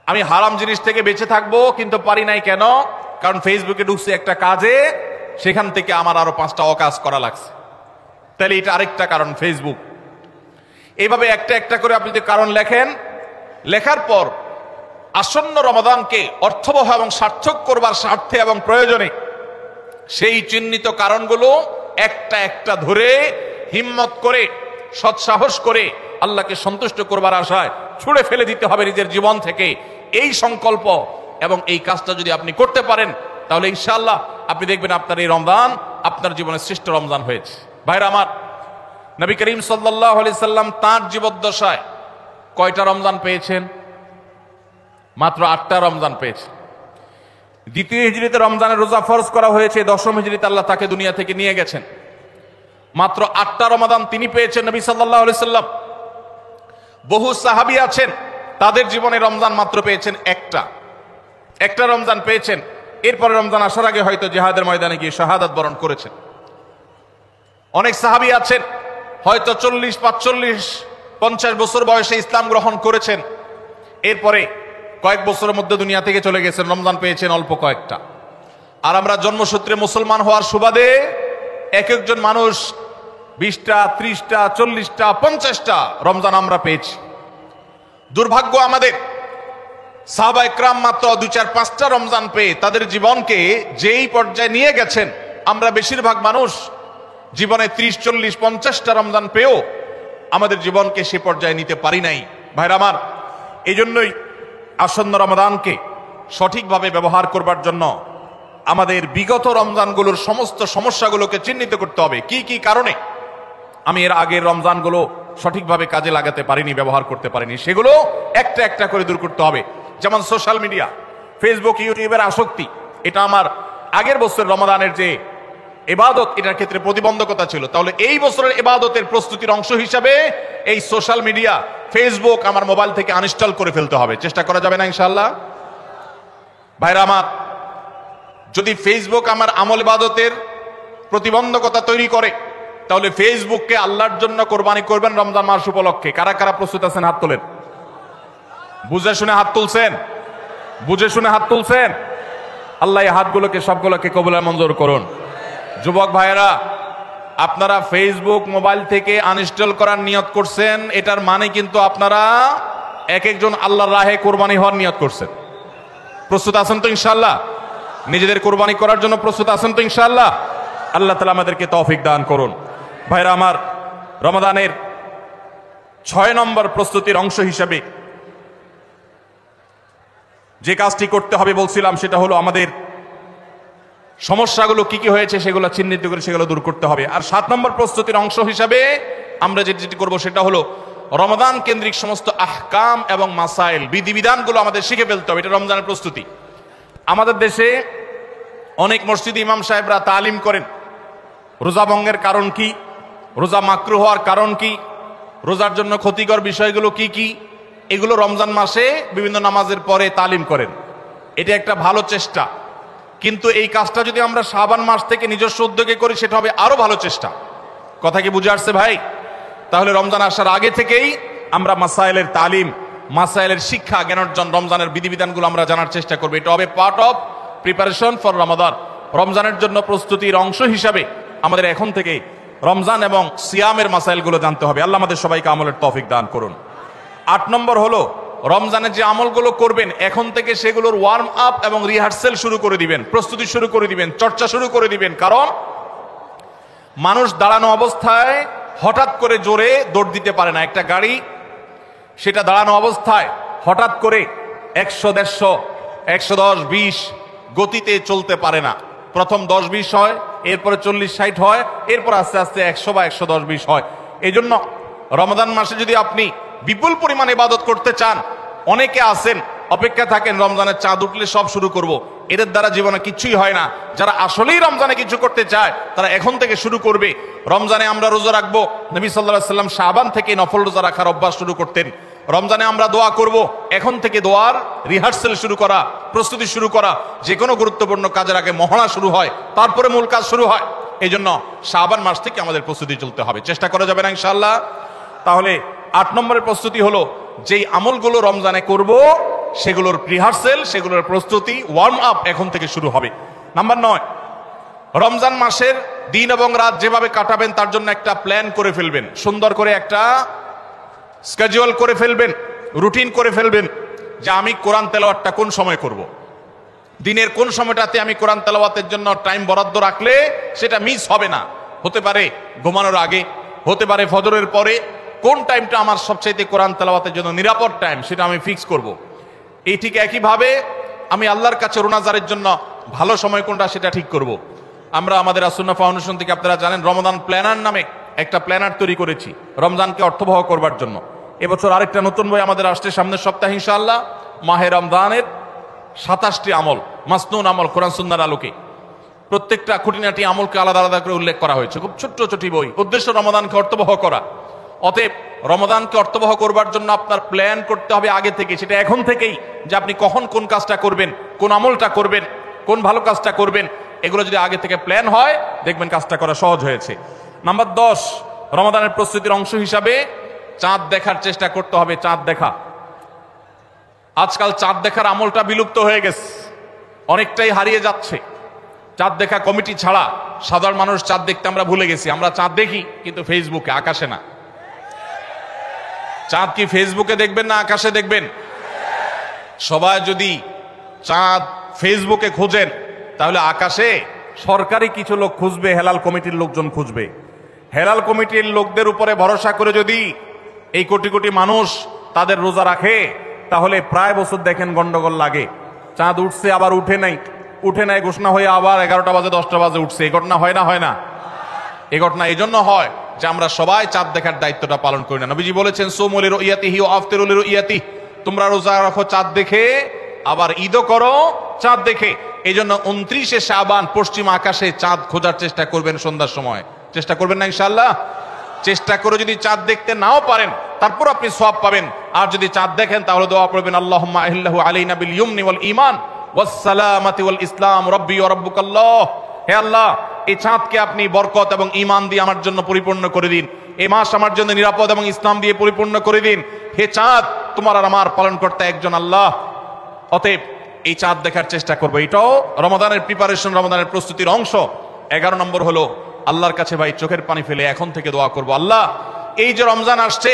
আমি হারাম জিনিস থেকে বেঁচে থাকবো, কিন্তু পারি নাই কেন? কারণ ফেসবুকে ঢুকছে একটা কাজে, সেখান থেকে আমার আরো 5টা অকাজ করা লাগছে, তাহলে এটা আরেকটা কারণ, ফেসবুক। এইভাবে একটা একটা করে আপনি যদি কারণ লেখেন, লেখার পর আসন্ন রমাদানকে অর্থবহ এবং সার্থক করবার স্বার্থে এবং প্রয়োজনে সেই চিহ্নিত কারণগুলো একটা একটা ধরে হিম্মত করে, সৎসাহস করে আল্লাহকে সন্তুষ্ট করবার আশায় ছুঁড়ে ফেলে দিতে হবে নিজের জীবন থেকে। এই সংকল্প এবং এই কাজটা যদি আপনি করতে পারেন, তাহলে ইনশাআল্লাহ আপনি দেখবেন আপনার এই রমজান আপনার জীবনের শ্রেষ্ঠ রমজান হয়েছে। ভাইরা আমার, নবী করিম সাল্লাল্লাহু আলাইহি সাল্লাম তাঁর জীবদ্দশায় কয়টা রমজান পেয়েছেন? মাত্র 8টা রমজান পেয়েছে। দ্বিতীয় হিজরিতে রমজানের রোজা ফরজ করা হয়েছে, 10ম হিজরিতে আল্লাহ তাকে দুনিয়া থেকে নিয়ে গেছেন। মাত্র 8টা রমাদান তিনি পেয়েছেন নবী সাল্লাল্লাহু আলাইহি সাল্লাম। বহু সাহাবী আছেন তাদের জীবনে রমজান মাত্র পেয়েছেন একটা রমজান পেয়েছেন, এরপরে রমজান আসার আগে হয়তো জিহাদের ময়দানে গিয়ে শাহাদাত বরণ করেছেন। অনেক সাহাবী আছেন হয়তো 40, 45, 50 বছর বয়সে ইসলাম গ্রহণ করেছেন, এরপরে কয়েক বছরের মধ্যে দুনিয়া থেকে চলে গেছেন, রমজান পেয়েছেন অল্প কয়েকটা। আর আমরা জন্মসূত্রে মুসলমান হওয়ার সুবাদে এক একজন মানুষ 20টা, 30টা, 40টা, 50টা রমজান আমরা পেয়েছি। দুর্ভাগ্য আমাদের, সাহাবা একরাম মাত্র 2, 4, 5টা রমজান পেয়ে তাদের জীবনকে যেই পর্যায়ে নিয়ে গেছেন, আমরা বেশিরভাগ মানুষ জীবনে 30, 40, 50টা রমজান পেয়েও আমাদের জীবনকে সে পর্যায়ে নিতে পারি নাই। ভাইরা আমার, এই জন্যই আসন্ন রমজানকে সঠিকভাবে ব্যবহার করবার জন্য আমাদের বিগত রমজানগুলোর সমস্ত সমস্যাগুলোকে চিহ্নিত করতে হবে। কি কি কারণে আমি এর আগের রমজানগুলো সঠিকভাবে কাজে লাগাতে পারিনি, ব্যবহার করতে পারিনি, সেগুলো একটা একটা করে দূর করতে হবে। যেমন সোশ্যাল মিডিয়া, ফেসবুক, ইউটিউবের আসক্তি, এটা আমার আগের বছর রমাদানের যে ইবাদত, এটার ক্ষেত্রে প্রতিবন্ধকতা ছিল। তাহলে এই বছরের ইবাদতের প্রস্তুতির অংশ হিসাবে এই সোশ্যাল মিডিয়া, ফেসবুক আমার মোবাইল থেকে আনইনস্টল করে ফেলতে হবে। চেষ্টা করা যাবে না ইনশাআল্লাহ? ভাইরা আমার, যদি ফেসবুক আমার আমল ইবাদতের প্রতিবন্ধকতা তৈরি করে, তাহলে ফেসবুককে আল্লাহর জন্য কোরবানি করবেন রমজান মাস উপলক্ষে। কারা কারা প্রস্তুত আছেন হাত তোলেন। বুঝে শুনে হাত তুলছেন? বুঝে শুনে হাত তুলছেন? আল্লাহ এই হাতগুলোকে সবগুলোকে কবুল মঞ্জুর করুন। যুবক ভাইয়েরা, আপনারা ফেসবুক মোবাইল থেকে আনইনস্টল করার নিয়ত করছেন, এটার মানে কিন্তু আপনারা এক একজন আল্লাহর রাহে কোরবানি হওয়ার নিয়ত করছেন। প্রস্তুত আছেন তো ইনশাআল্লাহ? নিজেদের কোরবানি করার জন্য প্রস্তুত আছেন তো ইনশাআল্লাহ? আল্লাহ তাআলা আমাদেরকে তৌফিক দান করুন। ভাইরা আমার, রমাদানের 6 নম্বর প্রস্তুতির অংশ হিসেবে যে কাজটি করতে হবে বলছিলাম, সেটা হলো আমাদের সমস্যাগুলো কি কি হয়েছে সেগুলো চিহ্নিত করে সেগুলো দূর করতে হবে। আর 7 নম্বর প্রস্তুতির অংশ হিসাবে আমরা যেটি করব সেটা হলো রমাদান কেন্দ্রিক সমস্ত আহকাম এবং মাসাইল, বিধিবিধানগুলো আমাদের শিখে ফেলতে হবে। এটা রমজানের প্রস্তুতি। আমাদের দেশে অনেক মসজিদে ইমাম সাহেবরা তালিম করেন রোজা ভঙ্গের কারণ কি, রোজা মাকরুহ হওয়ার কারণ কি, রোজার জন্য ক্ষতিকর বিষয়গুলো কি কি, এগুলো রমজান মাসে বিভিন্ন নামাজের পরে তালিম করেন। এটা একটা ভালো চেষ্টা, কিন্তু এই কাজটা যদি আমরা শাবান মাস থেকে নিজস্ব উদ্যোগে করি সেটা হবে আরো ভালো চেষ্টা। কথা কি বুঝে আসছে ভাই? তাহলে রমজান আসার আগে থেকেই আমরা মাসাইলের তালিম, মাসাইলের শিক্ষা, জ্ঞান অর্জন, রমজানের বিধিবিধানগুলো আমরা জানার চেষ্টা করবো। এটা হবে পার্ট অফ প্রিপারেশন ফর রমাদান। রমজানের জন্য প্রস্তুতির অংশ হিসাবে আমাদের এখন থেকে রমজান এবং সিয়ামের মাসাইলগুলো জানতে হবে। আল্লাহ আমাদের সবাইকে আমলের তৌফিক দান করুন। 8 নম্বর হলো রমজানের যে আমলগুলো করবেন এখন থেকে সেগুলোর ওয়ার্ম আপ এবং রিহার্সেল শুরু করে দিবেন, প্রস্তুতি শুরু করে দিবেন, চর্চা শুরু করে দিবেন। কারণ মানুষ দাঁড়ানো অবস্থায় হঠাৎ করে জোরে দৌড় দিতে পারে না। একটা গাড়ি সেটা দাঁড়ানো অবস্থায় হঠাৎ করে 100, 150, 110, 20 গতিতে চলতে পারে না। প্রথম 10, 20 হয়, এরপরে 40, 60 হয়, এরপর আস্তে আস্তে 100 বা 110, 20 হয়। এই জন্য রমাদান মাসে যদি আপনি বিপুল পরিমাণ ইবাদত করতে চান, অনেকে আছেন অপেক্ষা থাকেন রমজানের চাঁদ উঠলে সব শুরু করব। এদের দ্বারা জীবনে কিছুই হয় না। যারা আসলেই রমজানে কিছু করতে চায় তারা এখন থেকে শুরু করবে। রমজানে আমরা রোজা রাখবো, নবী সাল্লাল্লাহু আলাইহি ওয়াসাল্লাম শাবান থেকে নফল রোজা রাখার অভ্যাস শুরু করতেন। রমজানে আমরা দোয়া করব, এখন থেকে দোয়ার রিহার্সেল শুরু করা, প্রস্তুতি শুরু করা। যে কোনো গুরুত্বপূর্ণ কাজের আগে মহড়া শুরু হয়, তারপরে মূল কাজ শুরু হয়। এই জন্য শাবান মাস থেকে আমাদের প্রস্তুতি চলতে হবে। চেষ্টা করা যাবে না ইনশাআল্লাহ? তাহলে 8 নম্বরের প্রস্তুতি হলো যেই আমলগুলো রমজানে করব সেগুলোর রিহার্সেল, সেগুলোর প্রস্তুতি, ওয়ার্ম আপ এখন থেকে শুরু হবে। নাম্বার 9, রমজান মাসের দিন এবং রাত যেভাবে কাটাবেন তার জন্য একটা প্ল্যান করে ফেলবেন, সুন্দর করে একটা স্কেডিউল করে ফেলবেন, রুটিন করে ফেলবেন যে আমি কোরআন তেলাওয়াতটা কোন সময় করব। দিনের কোন সময়টাতে আমি কোরআন তেলাওয়াতের জন্য টাইম বরাদ্দ রাখলে সেটা মিস হবে না। হতে পারে ঘুমানোর আগে, হতে পারে ফজরের পরে। কোন টাইমটা আমার সবচাইতে কোরআন তেলাওয়াতের জন্য নিরাপদ টাইম সেটা আমি ফিক্স করব। এই ঠিক একইভাবে আমি আল্লাহর কাছে রোনাজারের জন্য ভালো সময় কোনটা সেটা ঠিক করব। আমরা আমাদের আসুন্নাহ ফাউন্ডেশন থেকে আপনারা জানেন রমাদান প্ল্যানার নামে একটা প্ল্যানার তৈরি করেছি রমজানকে অর্থবহ করবার জন্য। এবছর আরেকটা নতুন বই আমাদের আসছে সামনের সপ্তাহে ইনশাআল্লাহ, মাহে রমজানের 27টি আমল, মাসনুন আমল কোরআন সুন্নাহর আলোকে। প্রত্যেকটা খুঁটিনাটি আমলকে আলাদা আলাদা করে উল্লেখ করা হয়েছে, খুব ছোট্ট ছোটি বই। উদ্দেশ্য রমাদানকে অর্থবহ করা। অতএব রমাদানকে অর্থবহ করবার জন্য আপনার প্ল্যান করতে হবে আগে থেকে, সেটা এখন থেকেই, যে আপনি কখন কোন কাজটা করবেন, কোন আমলটা করবেন, কোন ভালো কাজটা করবেন। এগুলো যদি আগে থেকে প্ল্যান হয়, দেখবেন কাজটা করা সহজ হয়েছে। নাম্বার 10, রমাদানের প্রস্তুতির অংশ হিসাবে চাঁদ দেখার চেষ্টা করতে হবে। চাঁদ দেখা, আজকাল চাঁদ দেখার আমলটা বিলুপ্ত হয়ে গেছে, অনেকটাই হারিয়ে যাচ্ছে। চাঁদ দেখা কমিটি ছাড়া সাধারণ মানুষ চাঁদ দেখতে আমরা ভুলে গেছি। আমরা চাঁদ দেখি কিন্তু ফেসবুকে, আকাশে না। চাঁদ কি ফেসবুকে দেখবেন না আকাশে দেখবেন? সবাই যদি চাঁদ ফেসবুকে খুঁজেন, তাহলে আকাশে সরকারি কিছু লোক খুঁজবে, হেলাল কমিটির লোকজন খুঁজবে। হেলাল কমিটির লোকদের উপরে ভরসা করে যদি এই কোটি কোটি মানুষ তাদের রোজা রাখে, তাহলে প্রায় বছর দেখেন গন্ডগোল লাগে। চাঁদ উঠছে আবার উঠে নাই, উঠে নাই ঘোষণা হয়ে আবার 11টা বাজে 10টা বাজে উঠছে। এই ঘটনা হয় না? হয় না? এই ঘটনা এই জন্য হয় যে আমরা সবাই চাঁদ দেখার দায়িত্বটা পালন করি না। নবীজি বলেছেন, সুমুলি রুইয়াতিহি ওয়া আফতিরু লিরুইয়াতিহি, তোমরা রোজা রাখো চাঁদ দেখে, আবার ঈদও করো চাঁদ দেখে। এই জন্য 29শে শাবান পশ্চিম আকাশে চাঁদ খোঁজার চেষ্টা করবেন সন্ধ্যার সময়। চেষ্টা করবেন না ইনশাআল্লাহ? চেষ্টা করে যদি চাঁদ দেখতে নাও পারেন, তারপর আপনি সওয়াব পাবেন। আর যদি চাঁদ দেখেন, তাহলে দোয়া করবেন, আল্লাহুম্মা আহিল্লাহু আলাইনা বিল ইয়ুমনি ওয়াল ঈমান ওয়াস সালামাতি ওয়াল ইসলাম রব্বি ওয়া রাব্বুকাল্লাহ। হে আল্লাহ, এই চাঁদকে আপনি বরকত এবং ঈমান দিয়ে আমার জন্য পরিপূর্ণ করে দিন। এই মাস আমার জন্য নিরাপদ এবং ইসলাম দিয়ে পরিপূর্ণ করে দিন। হে চাঁদ, তোমার আর আমার পালনকর্তা একজন আল্লাহ। অতএব এই চাঁদ দেখার চেষ্টা করবো। এটাও রমাদানের প্রিপারেশন, রমাদানের প্রস্তুতির অংশ। 11 নম্বর হলো আল্লাহর কাছে ভাই চোখের পানি ফেলে এখন থেকে দোয়া করবো, আল্লাহ এই যে রমজান আসছে,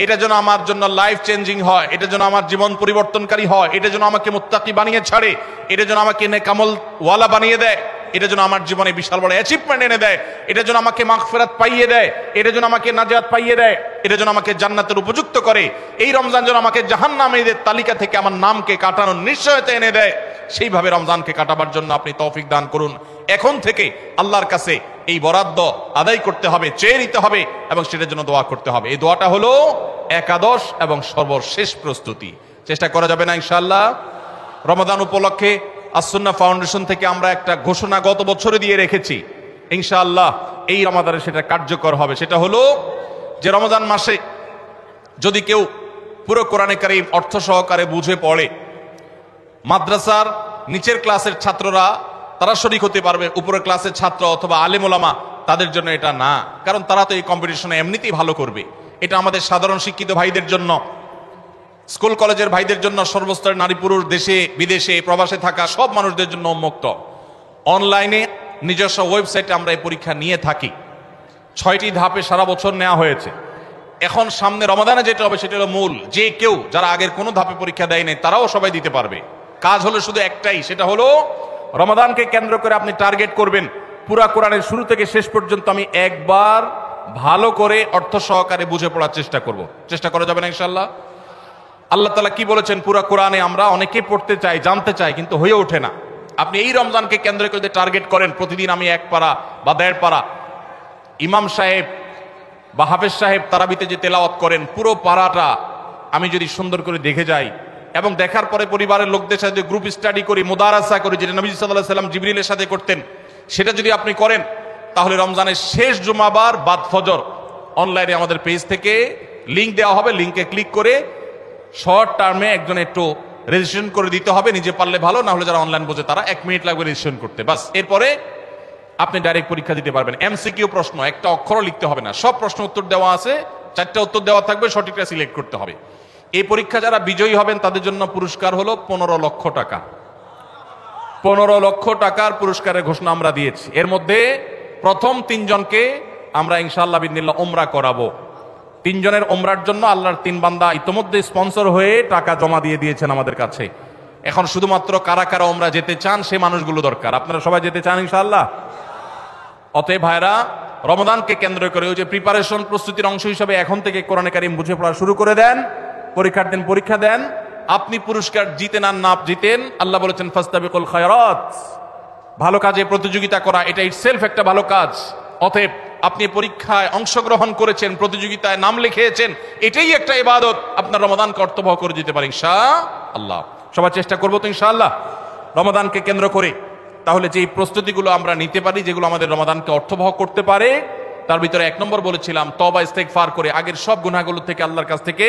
এটা যেন আমার জন্য লাইফ চেঞ্জিং হয়, এটা যেন আমার জীবন পরিবর্তনকারী হয়, এটা যেন আমাকে মুত্তাকি বানিয়ে ছাড়ে, এটা যেন আমাকে নেকামল ওয়ালা বানিয়ে দেয়, এটা যেন আমার জীবনে বিশাল বড় অ্যাচিভমেন্ট এনে দেয়, এটা যেন আমাকে মাগফিরাত পাইয়ে দেয়, এটা যেন আমাকে নাজাত পাইয়ে দেয়, এটা যেন আমাকে জান্নাতের উপযুক্ত করে। এই রমজান যেন আমাকে জাহান্নামীদের তালিকা থেকে আমার নামকে কাটানোর নিশ্চয়তা এনে দেয়। সেইভাবে রমজানকে কাটাবার জন্য আপনি তৌফিক দান করুন। এখন থেকে আল্লাহর কাছে এই বরাদ্দ আদায় করতে হবে, চেয়ে নিতে হবে এবং সেটার জন্য দোয়া করতে হবে। এই দোয়াটা হলো একাদশ এবং সর্বশেষ প্রস্তুতি। চেষ্টা করা যাবে না ইনশাআল্লাহ? রমাদান উপলক্ষে আসুন্নাহ ফাউন্ডেশন থেকে আমরা একটা ঘোষণা গত বছরে দিয়ে রেখেছি, ইনশাআল্লাহ এই রমাদানে সেটা কার্যকর হবে। সেটা হলো যে রমজান মাসে যদি কেউ পুরো কোরআনে কারীম অর্থ সহকারে বুঝে পড়ে, মাদ্রাসার নিচের ক্লাসের ছাত্ররা তারা শরীক হতে পারবে, উপরের ক্লাসের ছাত্র অথবা আলেম ওলামা তাদের জন্য এটা না, কারণ তারা তো এই কম্পিটিশনে এমনিতেই ভালো করবে। এটা আমাদের সাধারণ শিক্ষিত ভাইদের জন্য, স্কুল কলেজের ভাইদের জন্য, সর্বস্তরের নারী পুরুষ, দেশে বিদেশে প্রবাসে থাকা সব মানুষদের জন্য উন্মুক্ত। অনলাইনে নিজস্ব ওয়েবসাইটে আমরা এই পরীক্ষা নিয়ে থাকি। 6টি ধাপে সারা বছর নেওয়া হয়েছে। এখন সামনে রমাদানে যেটা হবে সেটা হলো মূল, যে কেউ যারা আগের কোনো ধাপে পরীক্ষা দেয় নাই তারাও সবাই দিতে পারবে। কাজ হলো শুধু একটাই, সেটা হলো রমাদানকে কেন্দ্র করে আপনি টার্গেট করবেন পুরা কোরআনের শুরু থেকে শেষ পর্যন্ত আমি একবার ভালো করে অর্থ সহকারে বুঝে পড়ার চেষ্টা করব। চেষ্টা করা যাবে না ইনশাআল্লাহ? আল্লাহ তাআলা কি বলেছেন পুরা কোরআনে? আমরা অনেকে পড়তে চাই, জানতে চাই, কিন্তু হয়ে ওঠে না। আপনি এই রমজানকে কেন্দ্র করে টার্গেট করেন প্রতিদিন আমি 1 পারা বা 1.5 পারা। ইমাম সাহেব বা হাফেজ সাহেব তারাবিতে যে তেলাওয়াত করেন, পুরো পারাটা আমি যদি সুন্দর করে দেখে যাই এবং দেখার পরে পরিবারের লোকদের সাথে গ্রুপ স্টাডি করি, মুদারাসা করি, যেটা নবী সাল্লাল্লাহু আলাইহি ওয়াসাল্লাম জিবরিলের সাথে করতেন, সেটা যদি আপনি করেন, তাহলে রমজানের শেষ জুমাবার বাদ ফজর অনলাইনে আমাদের পেজ থেকে লিংক দেওয়া হবে। লিংকে ক্লিক করে শর্ট টার্মে একজন একটু রেজিস্ট্রেশন করে দিতে হবে। নিজে পারলে ভালো, না হলে যারা অনলাইন বোঝে তারা 1 মিনিট লাগবে রেজিস্ট্রেশন করতে, বাস। এরপরে আপনি ডাইরেক্ট পরীক্ষা দিতে পারবেন। এমসিকিউ প্রশ্ন, একটা অক্ষরও লিখতে হবে না, সব প্রশ্ন উত্তর দেওয়া আছে, 4টা উত্তর দেওয়া থাকবে, সঠিকটা সিলেক্ট করতে হবে। এই পরীক্ষা যারা বিজয়ী হবেন তাদের জন্য পুরস্কার হলো 15 লক্ষ টাকা। 15 লক্ষ টাকার পুরস্কারের ঘোষণা আমরা দিয়েছি। এর মধ্যে প্রথম 3 জনকে আমরা ইনশাআল্লাহ বিদিনিল্লাহ উমরা করাবো। 3 জনের উমরার জন্য আল্লাহর 3 বান্দা ইতোমধ্যে স্পন্সর হয়ে টাকা জমা দিয়ে দিয়েছেন আমাদের কাছে। এখন শুধুমাত্র কারা কারা উমরা যেতে চান সে মানুষগুলো দরকার। আপনারা সবাই যেতে চান ইনশাআল্লাহ? অতএব ভাইরা, রমাদানকে কেন্দ্র করে ওই যে প্রিপারেশন, প্রস্তুতির অংশ হিসেবে এখন থেকে কোরআনে কারীম বুঝে পড়া শুরু করে দেন। পরীক্ষার দিন পরীক্ষা দেন। আপনি পুরস্কার জিতেন আর না জিতেন, আল্লাহ বলেছেন ফাস্তাবিকুল খায়রাত, ভালো কাজে প্রতিযোগিতা করা এটা ইটসেলফ একটা ভালো কাজ। অতএব আপনি পরীক্ষায় অংশগ্রহণ করেছেন, প্রতিযোগিতায় নাম লিখিয়েছেন, এটাই একটা ইবাদত। আপনার রমাদানকে অর্থবহ করে দিতে পারে ইনশাআল্লাহ। ইনশাআল্লাহ। সবাই চেষ্টা করবো তো ইনশাআল্লাহ রমাদানকে কেন্দ্র করে। তাহলে যে প্রস্তুতিগুলো আমরা নিতে পারি, যেগুলো আমাদের রমাদানকে অর্থবহ করতে পারে, তার ভিতরে 1 নম্বর বলেছিলাম তওবা ইস্তেগফার করে আগের সব গুনাহগুলো থেকে আল্লাহর কাছ থেকে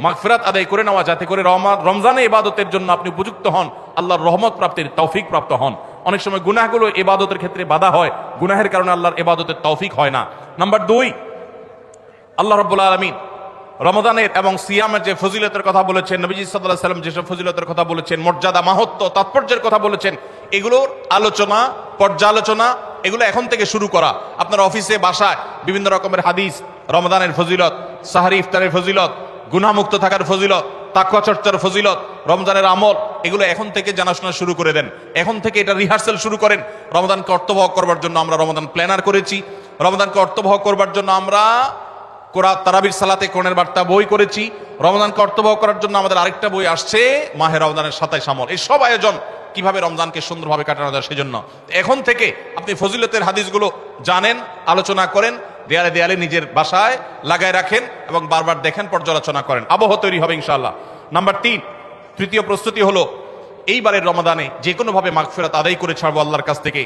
মাগফিরাত আদায় করে নেওয়া, যাতে করে রমজানে ইবাদতের জন্য আপনি উপযুক্ত হন, আল্লাহর রহমত প্রাপ্তির তৌফিক প্রাপ্ত হন। অনেক সময় গুনাহগুলো ইবাদতের ক্ষেত্রে বাধা হয়, গুনাহের কারণে আল্লাহর ইবাদতের তৌফিক হয় না। নাম্বার 2, আল্লাহ রাব্বুল আলামিন রমাদানের এবং সিয়ামের যে ফজিলতের কথা বলেছেন, নবীজি সাল্লাল্লাহু আলাইহি ওয়াসাল্লাম যেসব ফজিলতের কথা বলেছেন, মর্যাদা, মাহাত্ম্য, তাৎপর্যের কথা বলেছেন, এগুলোর আলোচনা, পর্যালোচনা এগুলো এখন থেকে শুরু করা। আপনার অফিসে, বাসায় বিভিন্ন রকমের হাদিস, রমাদানের ফজিলত, সাহারি ইফতারের ফজিলত, গুনাহমুক্ত থাকার ফজিলত, তাকওয়া চর্চার ফজিলত, রমজানের আমল, এগুলো এখন থেকে জানাশোনা শুরু করে দেন। এখন থেকে এটা রিহার্সাল শুরু করেন। রমাদানকে অর্থবহ করবার জন্য আমরা রমাদান প্ল্যানার করেছি। রমাদানকে অর্থবহ করবার জন্য আমরা তারাবির সালাতে কোরআনের বার্তা বই করেছি। রমজানকে অর্থবহ করার জন্য আমাদের আরেকটা বই আসছে, মাহে রমজানের 27 আমল। এই সব আয়োজন কিভাবে রমজানকে সুন্দরভাবে কাটানো যায় সেজন্য এখন থেকে আপনি ফজিলতের হাদিসগুলো জানেন, আলোচনা করেন, দেয়ালে দেয়ালে নিজের বাসায় লাগায় রাখেন এবং বারবার দেখেন, পর্যালোচনা করেন, আবহ তৈরি হবে ইনশাআল্লাহ। নাম্বার 3, তৃতীয় প্রস্তুতি হলো এইবারের রমাদানে যে কোনো ভাবে মাগফিরাত আদায় করে ছাড়বো আল্লাহর কাছ থেকে।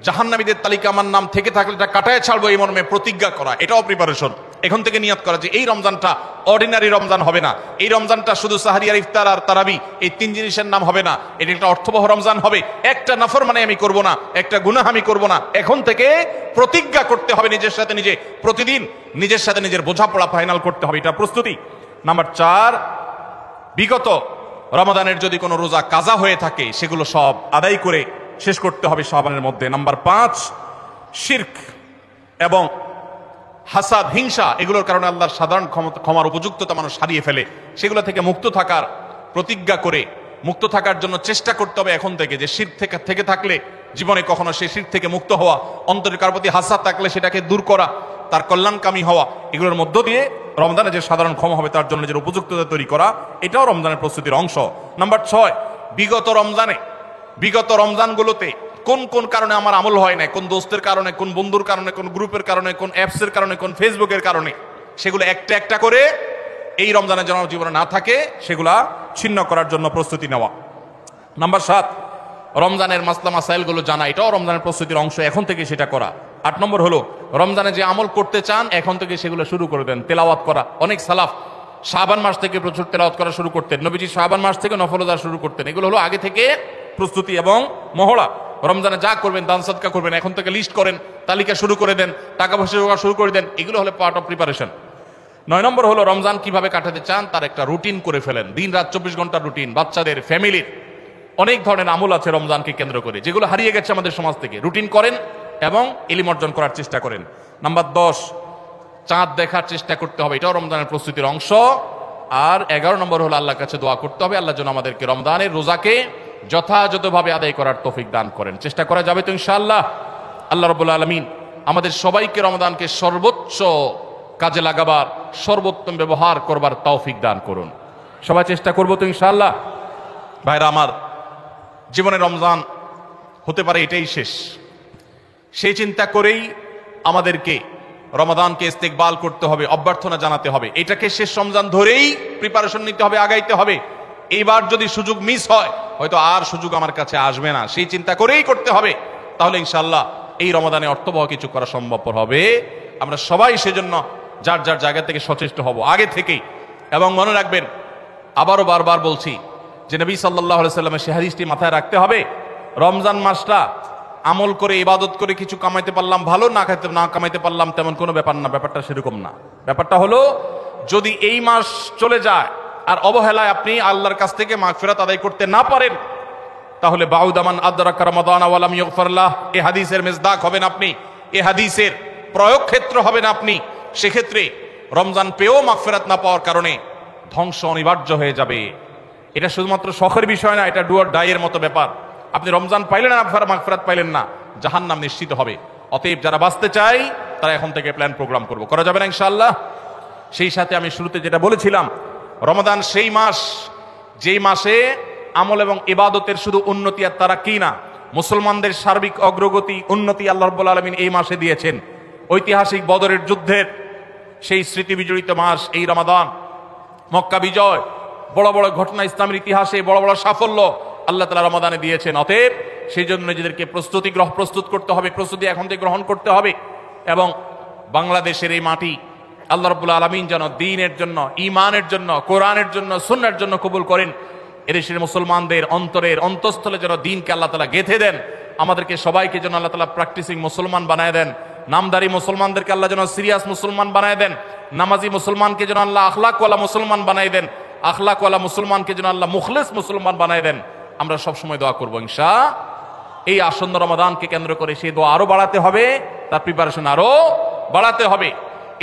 জাহান্নামীদের তালিকা আমার নাম থেকে থাকলে এটা কাটায় ছাড়বো, এই মর্মে প্রতিজ্ঞা করা। এটাও প্রিপারেশন। এখন থেকে নিয়ত করা যে এই রমজানটা অর্ডিনারি রমজান হবে না, এই রমজানটা শুধু সাহারি আর ইফতার আর তারাবি এই 3 জিনিসের নাম হবে না, এটা একটা অর্থবহ রমজান হবে। একটা নাফরমানি আমি করব না, একটা গুনাহ আমি করব না। এখন থেকে প্রতিজ্ঞা করতে হবে নিজের সাথে নিজে, প্রতিদিন নিজের সাথে নিজের বোঝাপড়া ফাইনাল করতে হবে, এটা প্রস্তুতি। নাম্বার 4, বিগত রমাদানের যদি কোনো রোজা কাজা হয়ে থাকে সেগুলো সব আদায় করে শেষ করতে হবে শাবানের মধ্যে। নাম্বার 5, শিরক এবং হাসাদ, হিংসা, এগুলোর কারণে আল্লাহর সাধারণ ক্ষমার উপযুক্ততা মানুষ হারিয়ে ফেলে, সেগুলো থেকে মুক্ত থাকার প্রতিজ্ঞা করে মুক্ত থাকার জন্য চেষ্টা করতে হবে এখন থেকে। যে শিরক থেকে থাকলে জীবনে কখনো সেই শিরক থেকে মুক্ত হওয়া, অন্তরের কার প্রতি হাসাদ থাকলে সেটাকে দূর করা, তার কল্যাণকামী হওয়া, এগুলোর মধ্য দিয়ে রমজানে যে সাধারণ ক্ষমা হবে তার জন্য যে উপযুক্ততা তৈরি করা, এটাও রমজানের প্রস্তুতির অংশ। নাম্বার 6, বিগত রমজানগুলোতে কোন কোন কারণে আমার আমল হয় না, কোন দোস্তের কারণে, কোন বন্ধুর কারণে, কোন গ্রুপের কারণে, কোন অ্যাপসের কারণে, কোন ফেসবুকের কারণে, সেগুলো একটা একটা করে এই রমজানে যেন জীবনে না থাকে সেগুলা ছিন্ন করার জন্য প্রস্তুতি নেওয়া। নাম্বার 7, রমজানের মাসলা মাসাইলগুলো জানা, এটাও রমজানের প্রস্তুতির অংশ, এখন থেকে সেটা করা। 8 নম্বর হলো রমজানে যে আমল করতে চান এখন থেকে সেগুলো শুরু করে দেন, তেলাওয়াত করা। অনেক সালাফ শাবান মাস থেকে প্রচুর তেলাওয়াত করা শুরু করতেন, নবীজি শাবান মাস থেকে নফল রোজা শুরু করতেন। এগুলো হলো আগে থেকে প্রস্তুতি এবং মহড়া। রমজানে যা করবেন, দান সাদকা করবেন, এখন থেকে লিস্ট করেন, তালিকা শুরু করে দেন, টাকা পয়সা জোগাড় শুরু করে দেন, এগুলো হলো পার্ট অফ প্রিপারেশন। 9 নম্বর হলো রমজান কিভাবে কাটাতে চান তার একটা রুটিন করে ফেলেন, দিন রাত 24 ঘন্টার রুটিন। বাচ্চাদের, ফ্যামিলির অনেক ধরনের আমল আছে রমজানকে কেন্দ্র করে, যেগুলো হারিয়ে গেছে আমাদের সমাজ থেকে। রুটিন করেন এবং ইলম অর্জন করার চেষ্টা করেন। নাম্বার 10, চাঁদ দেখার চেষ্টা করতে হবে, এটাও রমজানের প্রস্তুতির অংশ। আর 11 নম্বর হলো আল্লাহর কাছে দোয়া করতে হবে, আল্লাহ যেন আমাদেরকে রমজানের রোজাকে যথাযথভাবে আদায় করার তৌফিক দান করেন। চেষ্টা করা যাবে তো ইনশাআল্লাহ। আল্লাহ রাব্বুল আলামিন আমাদের সবাইকে রমজানকে সর্বোচ্চ কাজে লাগাবার, সর্বোত্তম ব্যবহার করবার তৌফিক দান করুন। সবাই চেষ্টা করবো তো ইনশাআল্লাহ। ভাইরা আমার, জীবনে রমজান হতে পারে এটাই শেষ, সেই চিন্তা করেই আমাদেরকে রমাদানকে ইস্তেকবাল করতে হবে, অভ্যর্থনা জানাতে হবে। এটাকে শেষ রমজান ধরেই প্রিপারেশন নিতে হবে, আগাইতে হবে। এইবার যদি সুযোগ মিস হয় হয়তো আর সুযোগ আমার কাছে আসবে না, সেই চিন্তা করেই করতে হবে। তাহলে ইনশাআল্লাহ এই রমাদানে অর্থবহ কিছু করা সম্ভবপর হবে। আমরা সবাই সেজন্য যার যার জায়গা থেকে সচেষ্ট হব আগে থেকেই। এবং মনে রাখবেন, আবারও বারবার বলছি যে নবী সাল্লাল্লাহু আলাইহি সাল্লামের সেই হাদিসটি মাথায় রাখতে হবে। রমজান মাসটা আমল করে, ইবাদত করে কিছু কামাইতে পারলাম ভালো, না কামাইতে পারলাম তেমন কোনো ব্যাপার না। ব্যাপারটা সেরকম না। ব্যাপারটা হলো যদি এই মাস চলে যায় আর অবহেলায় আপনি আল্লাহর কাছ থেকে মাগফিরাত আদায় করতে না পারেন, তাহলে বাউদামান আদরাকা রমাদান ওয়া লাম ইগফার লাহ, এই হাদিসের মেজদাক হবেন আপনি, এই হাদিসের প্রয়োগ ক্ষেত্র হবেন আপনি। সেক্ষেত্রে রমজান পেয়েও মাগফিরাত না পাওয়ার কারণে ধ্বংস অনিবার্য হয়ে যাবে। এটা শুধুমাত্র শখের বিষয় না, এটা ডু অর ডাই এর মতো ব্যাপার। আপনি রমজান পাইলেন না, মাগফিরাত পাইলেন না, জাহান্নাম নিশ্চিত হবে। অতএব যারা বাঁচতে চাই তারা এখন থেকে প্ল্যান প্রোগ্রাম করবো, করা যাবে না ইনশাআল্লাহ। সেই সাথে আমি শুরুতে যেটা বলেছিলাম, রমাদান সেই মাস যেই মাসে আমল এবং ইবাদতের শুধু উন্নতি আর তারাক্কি না, মুসলমানদের সার্বিক অগ্রগতি, উন্নতি আল্লাহ রাব্বুল আলামিন এই মাসে দিয়েছেন। ঐতিহাসিক বদরের যুদ্ধের সেই স্মৃতি বিজড়িত মাস এই রমাদান, মক্কা বিজয়, বড় বড় ঘটনা ইসলামের ইতিহাসে, বড় বড় সাফল্য আল্লাহ তাআলা রমাদানে দিয়েছেন। অতএব সেই জন্য নিজেদেরকে প্রস্তুত করতে হবে, প্রস্তুতি এখন থেকে গ্রহণ করতে হবে। এবং বাংলাদেশের এই মাটি আল্লাহ রাব্বুল আলামিন যেন দ্বীনের জন্য, ঈমানের জন্য, কোরআনের জন্য, সুন্নাহর জন্য কবুল করেন। এদেশের মুসলমানদের অন্তরের অন্তঃস্থলে যেন দ্বীনকে আল্লাহ তাআলা গেঁথে দেন। আমাদেরকে সবাইকে যেন আল্লাহ তাআলা প্র্যাকটিসিং মুসলমান বানায় দেন। নামদারি মুসলমানদেরকে আল্লাহ যেন সিরিয়াস মুসলমান বানায় দেন। নামাজি মুসলমানকে যেন আল্লাহ আখলাকওয়ালা মুসলমান বানায় দেন। আখলাকওয়ালা মুসলমানকে যেন আল্লাহ মুখলিস মুসলমান বানায় দেন। আমরা সবসময় দোয়া করবো ইনশাআল্লাহ। এই আসন্ন রমাদানকে কেন্দ্র করে সেই দোয়া আরো বাড়াতে হবে, তার প্রিপারেশন আরো বাড়াতে হবে।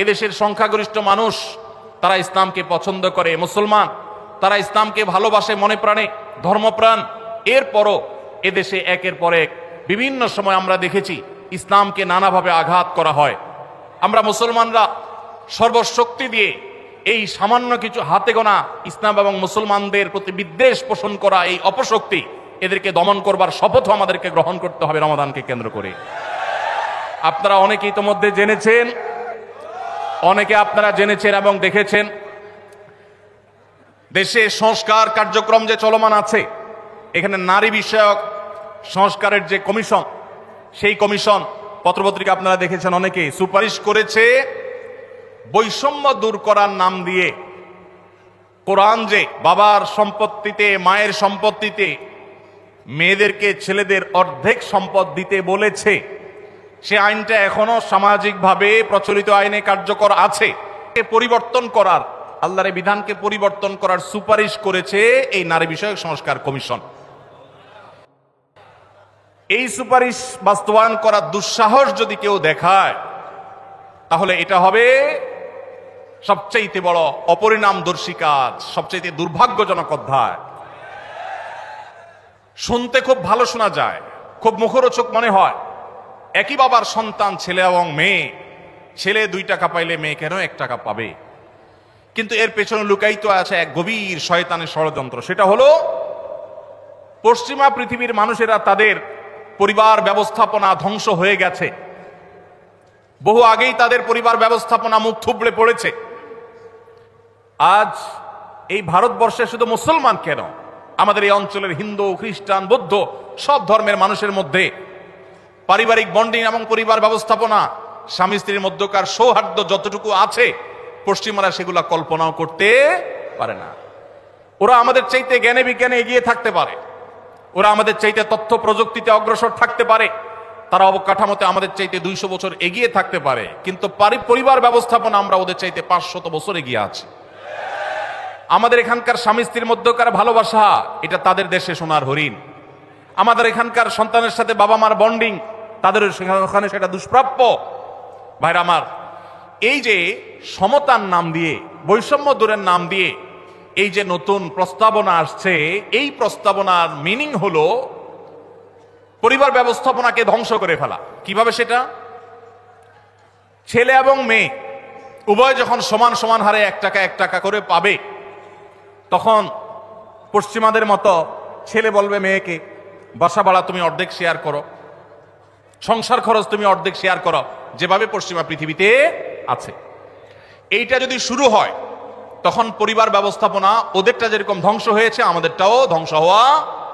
এদেশের সংখ্যাগরিষ্ঠ মানুষ তারা ইসলামকে পছন্দ করে, মুসলমান, তারা ইসলামকে ভালোবাসে মনে প্রাণে, ধর্মপ্রাণ। এরপরও এদেশে একের পর এক বিভিন্ন সময় আমরা দেখেছি ইসলামকে নানাভাবে আঘাত করা হয়। আমরা মুসলমানরা সর্বশক্তি দিয়ে এই সামান্য কিছু হাতে গোনা ইসলাম এবং মুসলমানদের প্রতি বিদ্বেষ পোষণ করা এই অপশক্তি, এদেরকে দমন করবার শপথ আমাদেরকে গ্রহণ করতে হবে রমাদানকে কেন্দ্র করে। আপনারা অনেকে ইতোমধ্যে জেনেছেন, অনেকে আপনারা জেনেছেন এবং দেখেছেন, দেশে সংস্কার কার্যক্রম যে চলমান আছে, এখানে নারী বিষয়ক সংস্কারের যে কমিশন, সেই কমিশন পত্রপত্রিকা আপনারা দেখেছেন, অনেকে সুপারিশ করেছে বৈষম্য দূর করার নাম দিয়ে কোরআন যে বাবার সম্পত্তিতে, মায়ের সম্পত্তিতে মেয়েদেরকে ছেলেদের অর্ধেক সম্পদ দিতে বলেছে, সে আইনটা এখনো সামাজিকভাবে প্রচলিত আইনে কার্যকর আছে। পরিবর্তন করার, আল্লাহর বিধানকে পরিবর্তন করার সুপারিশ করেছে এই নারী বিষয়ক সংস্কার কমিশন। এই সুপারিশ বাস্তবায়ন করার দুঃসাহস যদি কেউ দেখায়, তাহলে এটা হবে সবচেয়ে বড় অপরিণামদর্শী কাজ, সবচেয়ে দুর্ভাগ্যজনক অধ্যায়। শুনতে খুব ভালো শোনা যায়, খুব মুখরোচক মনে হয়। একই বাবার সন্তান, ছেলে এবং মেয়ে, ছেলে 2 টাকা পাইলে মেয়ে কেন 1 টাকা পাবে? কিন্তু এর পেছনে লুকায়িত আছে এক গভীর শয়তানের ষড়যন্ত্র। সেটা হলো পশ্চিমা পৃথিবীর মানুষেরা তাদের পরিবার ব্যবস্থাপনা ধ্বংস হয়ে গেছে, বহু আগেই তাদের পরিবার ব্যবস্থাপনা মুখ থুবড়ে পড়েছে। আজ এই ভারতবর্ষে শুধু মুসলমান কেন, আমাদের এই অঞ্চলের হিন্দু, খ্রিস্টান, বৌদ্ধ সব ধর্মের মানুষের মধ্যে পারিবারিক বন্ডিং এবং পরিবার ব্যবস্থাপনা, স্বামী স্ত্রীর মধ্যকার সৌহার্দ্য যতটুকু আছে, পশ্চিমারা সেগুলা কল্পনাও করতে পারে না। ওরা আমাদের চাইতে জ্ঞানে বিজ্ঞানে এগিয়ে থাকতে পারে, ওরা আমাদের চাইতে তথ্য প্রযুক্তিতে অগ্রসর থাকতে পারে, তারা অবকাঠামোতে আমাদের চাইতে 200 বছর এগিয়ে থাকতে পারে, কিন্তু পরিবার ব্যবস্থাপনা আমরা ওদের চাইতে 500 বছর এগিয়ে আছি। আমাদের এখানকার স্বামী স্ত্রীর মধ্যকার ভালোবাসা, এটা তাদের দেশে সোনার হরিণ। আমাদের এখানকার সন্তানের সাথে বাবা মার বন্ডিং, তাদের ওখানে সেটা দুষ্প্রাপ্য। ভাইরা আমার, এই যে সমতার নাম দিয়ে, বৈষম্য দূরের নাম দিয়ে এই যে নতুন প্রস্তাবনা আসছে, এই প্রস্তাবনার মিনিং হলো পরিবার ব্যবস্থাপনাকে ধ্বংস করে ফেলা। কিভাবে সেটা? ছেলে এবং মেয়ে উভয় যখন সমান সমান হারে 1 টাকা করে পাবে, তখন পশ্চিমাদের মতো ছেলে বলবে মেয়েকে, বাসা ভাড়া তুমি অর্ধেক শেয়ার করো, সংসার খরচ তুমি অর্ধেক শেয়ার করো, যেভাবে পশ্চিমা পৃথিবীতে আছে। এইটা যদি শুরু হয়, তখন পরিবার ব্যবস্থাপনা ওদেরটা যেরকম ধ্বংস হয়েছে, আমাদেরটাও ধ্বংস হওয়া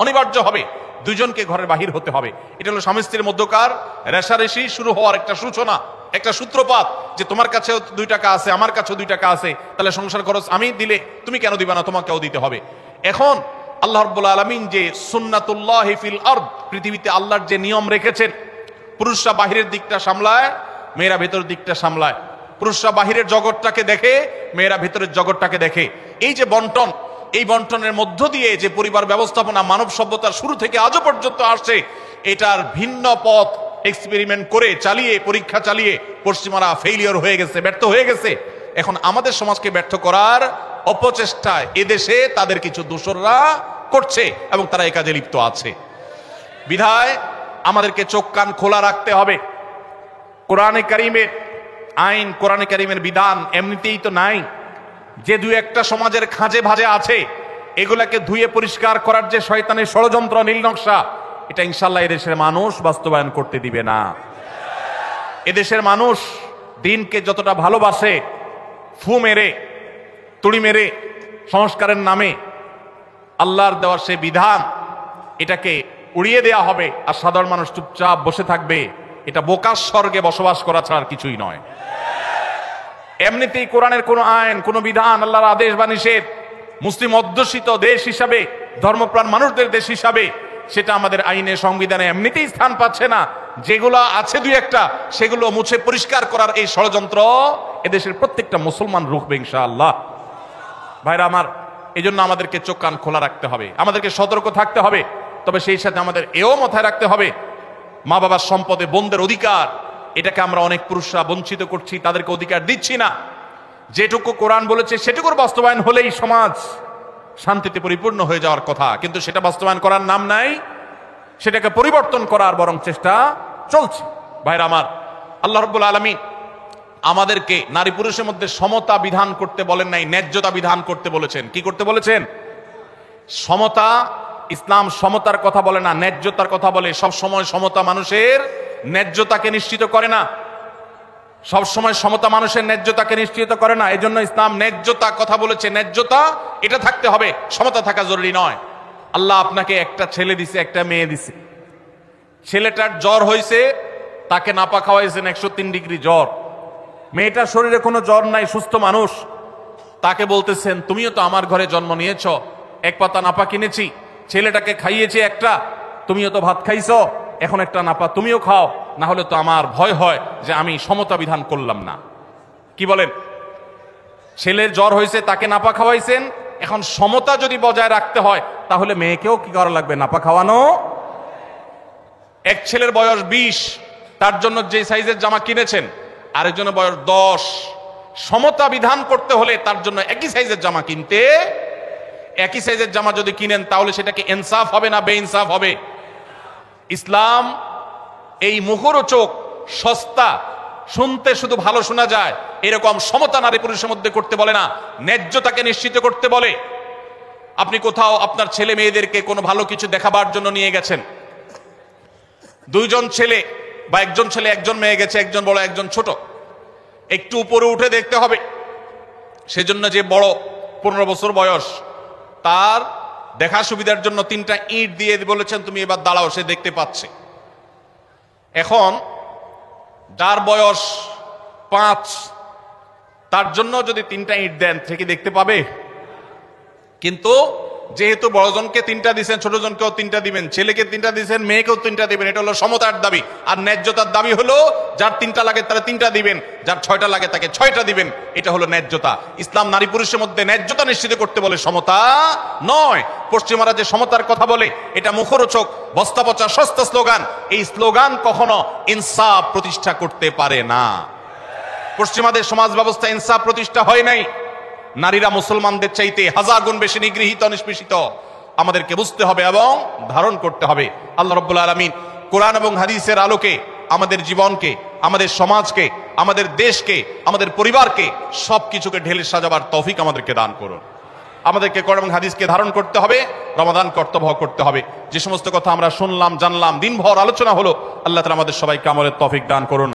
অনিবার্য হবে। দুজনকে ঘরের বাহির হতে হবে। এটা হলো স্বামী স্ত্রীর মধ্যকার রেষারেষি শুরু হওয়ার একটা সূচনা, একটা সূত্রপাত, যে তোমার কাছেও 2 টাকা আছে, আমার কাছেও 2 টাকা আছে, তাহলে সংসার খরচ আমি দিলে তুমি কেন দিবা না, তোমাকেও দিতে হবে। এখন আল্লাহ রাব্বুল আলামিন যে সুন্নাতুল্লাহি ফিল আরদ, পৃথিবীতে আল্লাহর যে নিয়ম রেখেছেন, পুরুষরা বাহিরের দিকটা সামলায়, মেয়েরা ভেতরের দিকটা সামলায়। পুরুষরা বাহিরের জগৎটাকে দেখে, মেয়েরা ভেতরের জগৎটাকে দেখে। এই যে বন্টন, এই বন্টনের মধ্য দিয়ে যে পরিবার ব্যবস্থাপনা মানব সভ্যতার শুরু থেকে আজও পর্যন্ত আসছে, এটার ভিন্ন পথ এক্সপেরিমেন্ট করে, চালিয়ে, পরীক্ষা চালিয়ে পশ্চিমারা ফেইলিয়র হয়ে গেছে, ব্যর্থ হয়ে গেছে। এখন আমাদের সমাজকে ব্যর্থ করার অপচেষ্টায় এদেশে তাদের কিছু দোসররা করছে এবং তারা এই কাজে লিপ্ত আছে। বিধায় আমাদেরকে চোখ কান খোলা রাখতে হবে। কোরআনে কারিমের আইন, কোরআনে কারিমের বিধান এমনিতেই তো নাই, যে 2-1টা সমাজের খাঁজে ভাজে আছে, এগুলাকে ধুয়ে পরিষ্কার করার যে শয়তানের ষড়যন্ত্র, নীল নকশা, এটা ইনশাআল্লাহ এদেশের মানুষ বাস্তবায়ন করতে দিবে না। এদেশের মানুষ দিনকে যতটা ভালোবাসে, ফু মেরে, তুড়ি মেরে সংস্কারের নামে আল্লাহর দেওয়া সে বিধান এটাকে উড়িয়ে দেয়া হবে আর সাধারণ মানুষ চুপচাপ বসে থাকবে, এটা বোকার স্বর্গে বসবাস করা ছাড়া আর কিছুই নয়। এমনিতেই কোরআনের কোন আইন, কোন বিধান, আল্লাহর আদেশ বা নিষেধ মুসলিম অধ্যুষিত দেশ হিসাবে, ধর্মপ্রাণ মানুষদের দেশ হিসাবে সেটা আমাদের আইনে, সংবিধানে এমনিতেই স্থান পাচ্ছে না। যেগুলো আছে দুই একটা, সেগুলো মুছে পরিষ্কার করার এই ষড়যন্ত্র এদেশের প্রত্যেকটা মুসলমান রুখবে ইনশাআল্লাহ। ভাইরা আমার, এই জন্য আমাদেরকে চোখ কান খোলা রাখতে হবে, আমাদেরকে সতর্ক থাকতে হবে। তবে সেই সাথে আমাদের এও মাথায় রাখতে হবে, মা বাবার সম্পদে বোনদের অধিকার, এটাকে আমরা অনেক পুরুষরা বঞ্চিত করছি, তাদেরকে অধিকার দিচ্ছি না। যেটুকু কোরআন বলেছে সেটুকুর বাস্তবায়ন হলেই সমাজ শান্তিতে পরিপূর্ণ হয়ে যাওয়ার কথা, কিন্তু সেটা বাস্তবায়ন করার নাম নাই, সেটাকে পরিবর্তন করার বরং চেষ্টা চলছে। ভাইরা আমার, আল্লাহ রাব্বুল আলামিন আমাদেরকে নারী পুরুষের মধ্যে সমতা বিধান করতে বলেন নাই, ন্যায্যতা বিধান করতে বলেছেন। কি করতে বলেছেন? সমতা। ইসলাম সমতার কথা বলে না, ন্যায্যতার কথা বলে। সব সময় সমতা মানুষের ন্যায্যতাকে নিশ্চিত করে না, সব সময় সমতা মানুষের ন্যায্যতাকে নিশ্চিত করে না। এজন্য ইসলাম ন্যায্যতা কথা বলেছে। ন্যায্যতা এটা থাকতে হবে, সমতা থাকা জরুরি নয়। আল্লাহ আপনাকে একটা ছেলে দিছে, একটা মেয়ে দিছে। ছেলেটার জ্বর হয়েছে, তাকে নাপা খাওয়াইছেন 103 ডিগ্রি জ্বর। মেয়েটার শরীরে কোনো জ্বর নাই, সুস্থ মানুষ। তাকে বলতেছেন, তুমিও তো আমার ঘরে জন্ম নিয়েছ, এক পাতা নাপা কিনেছি, ছেলেটাকে খাইয়েছি একটা, তুমিও তো ভাত খাইছো, এখন একটা নাপা তুমিও খাও, না হলে তো আমার ভয় হয় যে আমি সমতা বিধান করলাম না। কি বলেন? ছেলের জ্বর হয়েছে, তাকে নাপা খাওয়াইছেন, এখন সমতা যদি বজায় রাখতে হয় তাহলে মেয়েকেও কি করা লাগবে? নাপা খাওয়ানো। এক ছেলের বয়স 20, তার জন্য যে সাইজের জামা কিনেছেন, আরেকজনের বয়স 10। সমতা বিধান করতে হলে তার জন্য একই সাইজের জামা কিনতে, একই সাইজের জামা যদি কিনেন তাহলে সেটাকে ইনসাফ হবে না বেইনসাফ হবে? ইসলাম এই মুখরোচক, সস্তা, শুনতে শুধু ভালো শোনা যায় এরকম সমতা নারী পুরুষের মধ্যে করতে বলে না, ন্যায্যতাকে নিশ্চিত করতে বলে। আপনি কোথাও আপনার ছেলে মেয়েদেরকে কোনো ভালো কিছু দেখাবার জন্য নিয়ে গেছেন, দুইজন ছেলে বা একজন ছেলে একজন মেয়ে গেছে, একজন বড় একজন ছোট, একটু উপরে উঠে দেখতে হবে। সেজন্য যে বড় 15 বছর বয়স, তার দেখা সুবিধার জন্য 3টা ইট দিয়ে বলেছেন, তুমি এবার দাঁড়াও, সে দেখতে পাচ্ছে। এখন যার বয়স 5, তার জন্য যদি 3টা ইট দেন, সে কি দেখতে পাবে? কিন্তু যেহেতু বড়জনকে 3টা দিচ্ছেন, ছোটজনকেও 3টা দিবেন, ছেলেকে 3টা দিচ্ছেন, মেয়েকেও 3টা দিবেন। এটা হলো সমতার দাবি। আর ন্যায্যতার দাবি হলো যার 3টা লাগে তারা 3টা দিবেন, যার 6টা লাগে তাকে 6টা দিবেন। এটা হলো ন্যায্যতা। ইসলাম নারী পুরুষের মধ্যে ন্যায্যতা নিশ্চিত করতে বলে, সমতা নয়। পশ্চিমারা যে সমতার কথা বলে, এটা মুখরোচক, বস্তা পচা, সস্তা স্লোগান। এই স্লোগান কখনো ইনসাফ প্রতিষ্ঠা করতে পারে না। পশ্চিমাদের সমাজ ব্যবস্থা ইনসাফ প্রতিষ্ঠা হয় নাই। নারীরা মুসলমানদের চাইতে 1000 গুণ বেশি নিগৃহীত, নিষ্পেষিত। আমাদেরকে বুঝতে হবে এবং ধারণ করতে হবে। আল্লাহ রাব্বুল আলামিন কোরআন এবং হাদিসের আলোকে আমাদের জীবনকে, আমাদের সমাজকে, আমাদের দেশকে, আমাদের পরিবারকে সবকিছুকে ঢেলে সাজাবার তৌফিক আমাদেরকে দান করুন। আমাদেরকে কোরআন এবং হাদিসকে ধারণ করতে হবে, রমাদান কর্তব্য করতে হবে। যে সমস্ত কথা আমরা শুনলাম, জানলাম, দিনভর আলোচনা হলো, আল্লাহ তাআলা আমাদের সবাইকে আমলের তৌফিক দান করুন।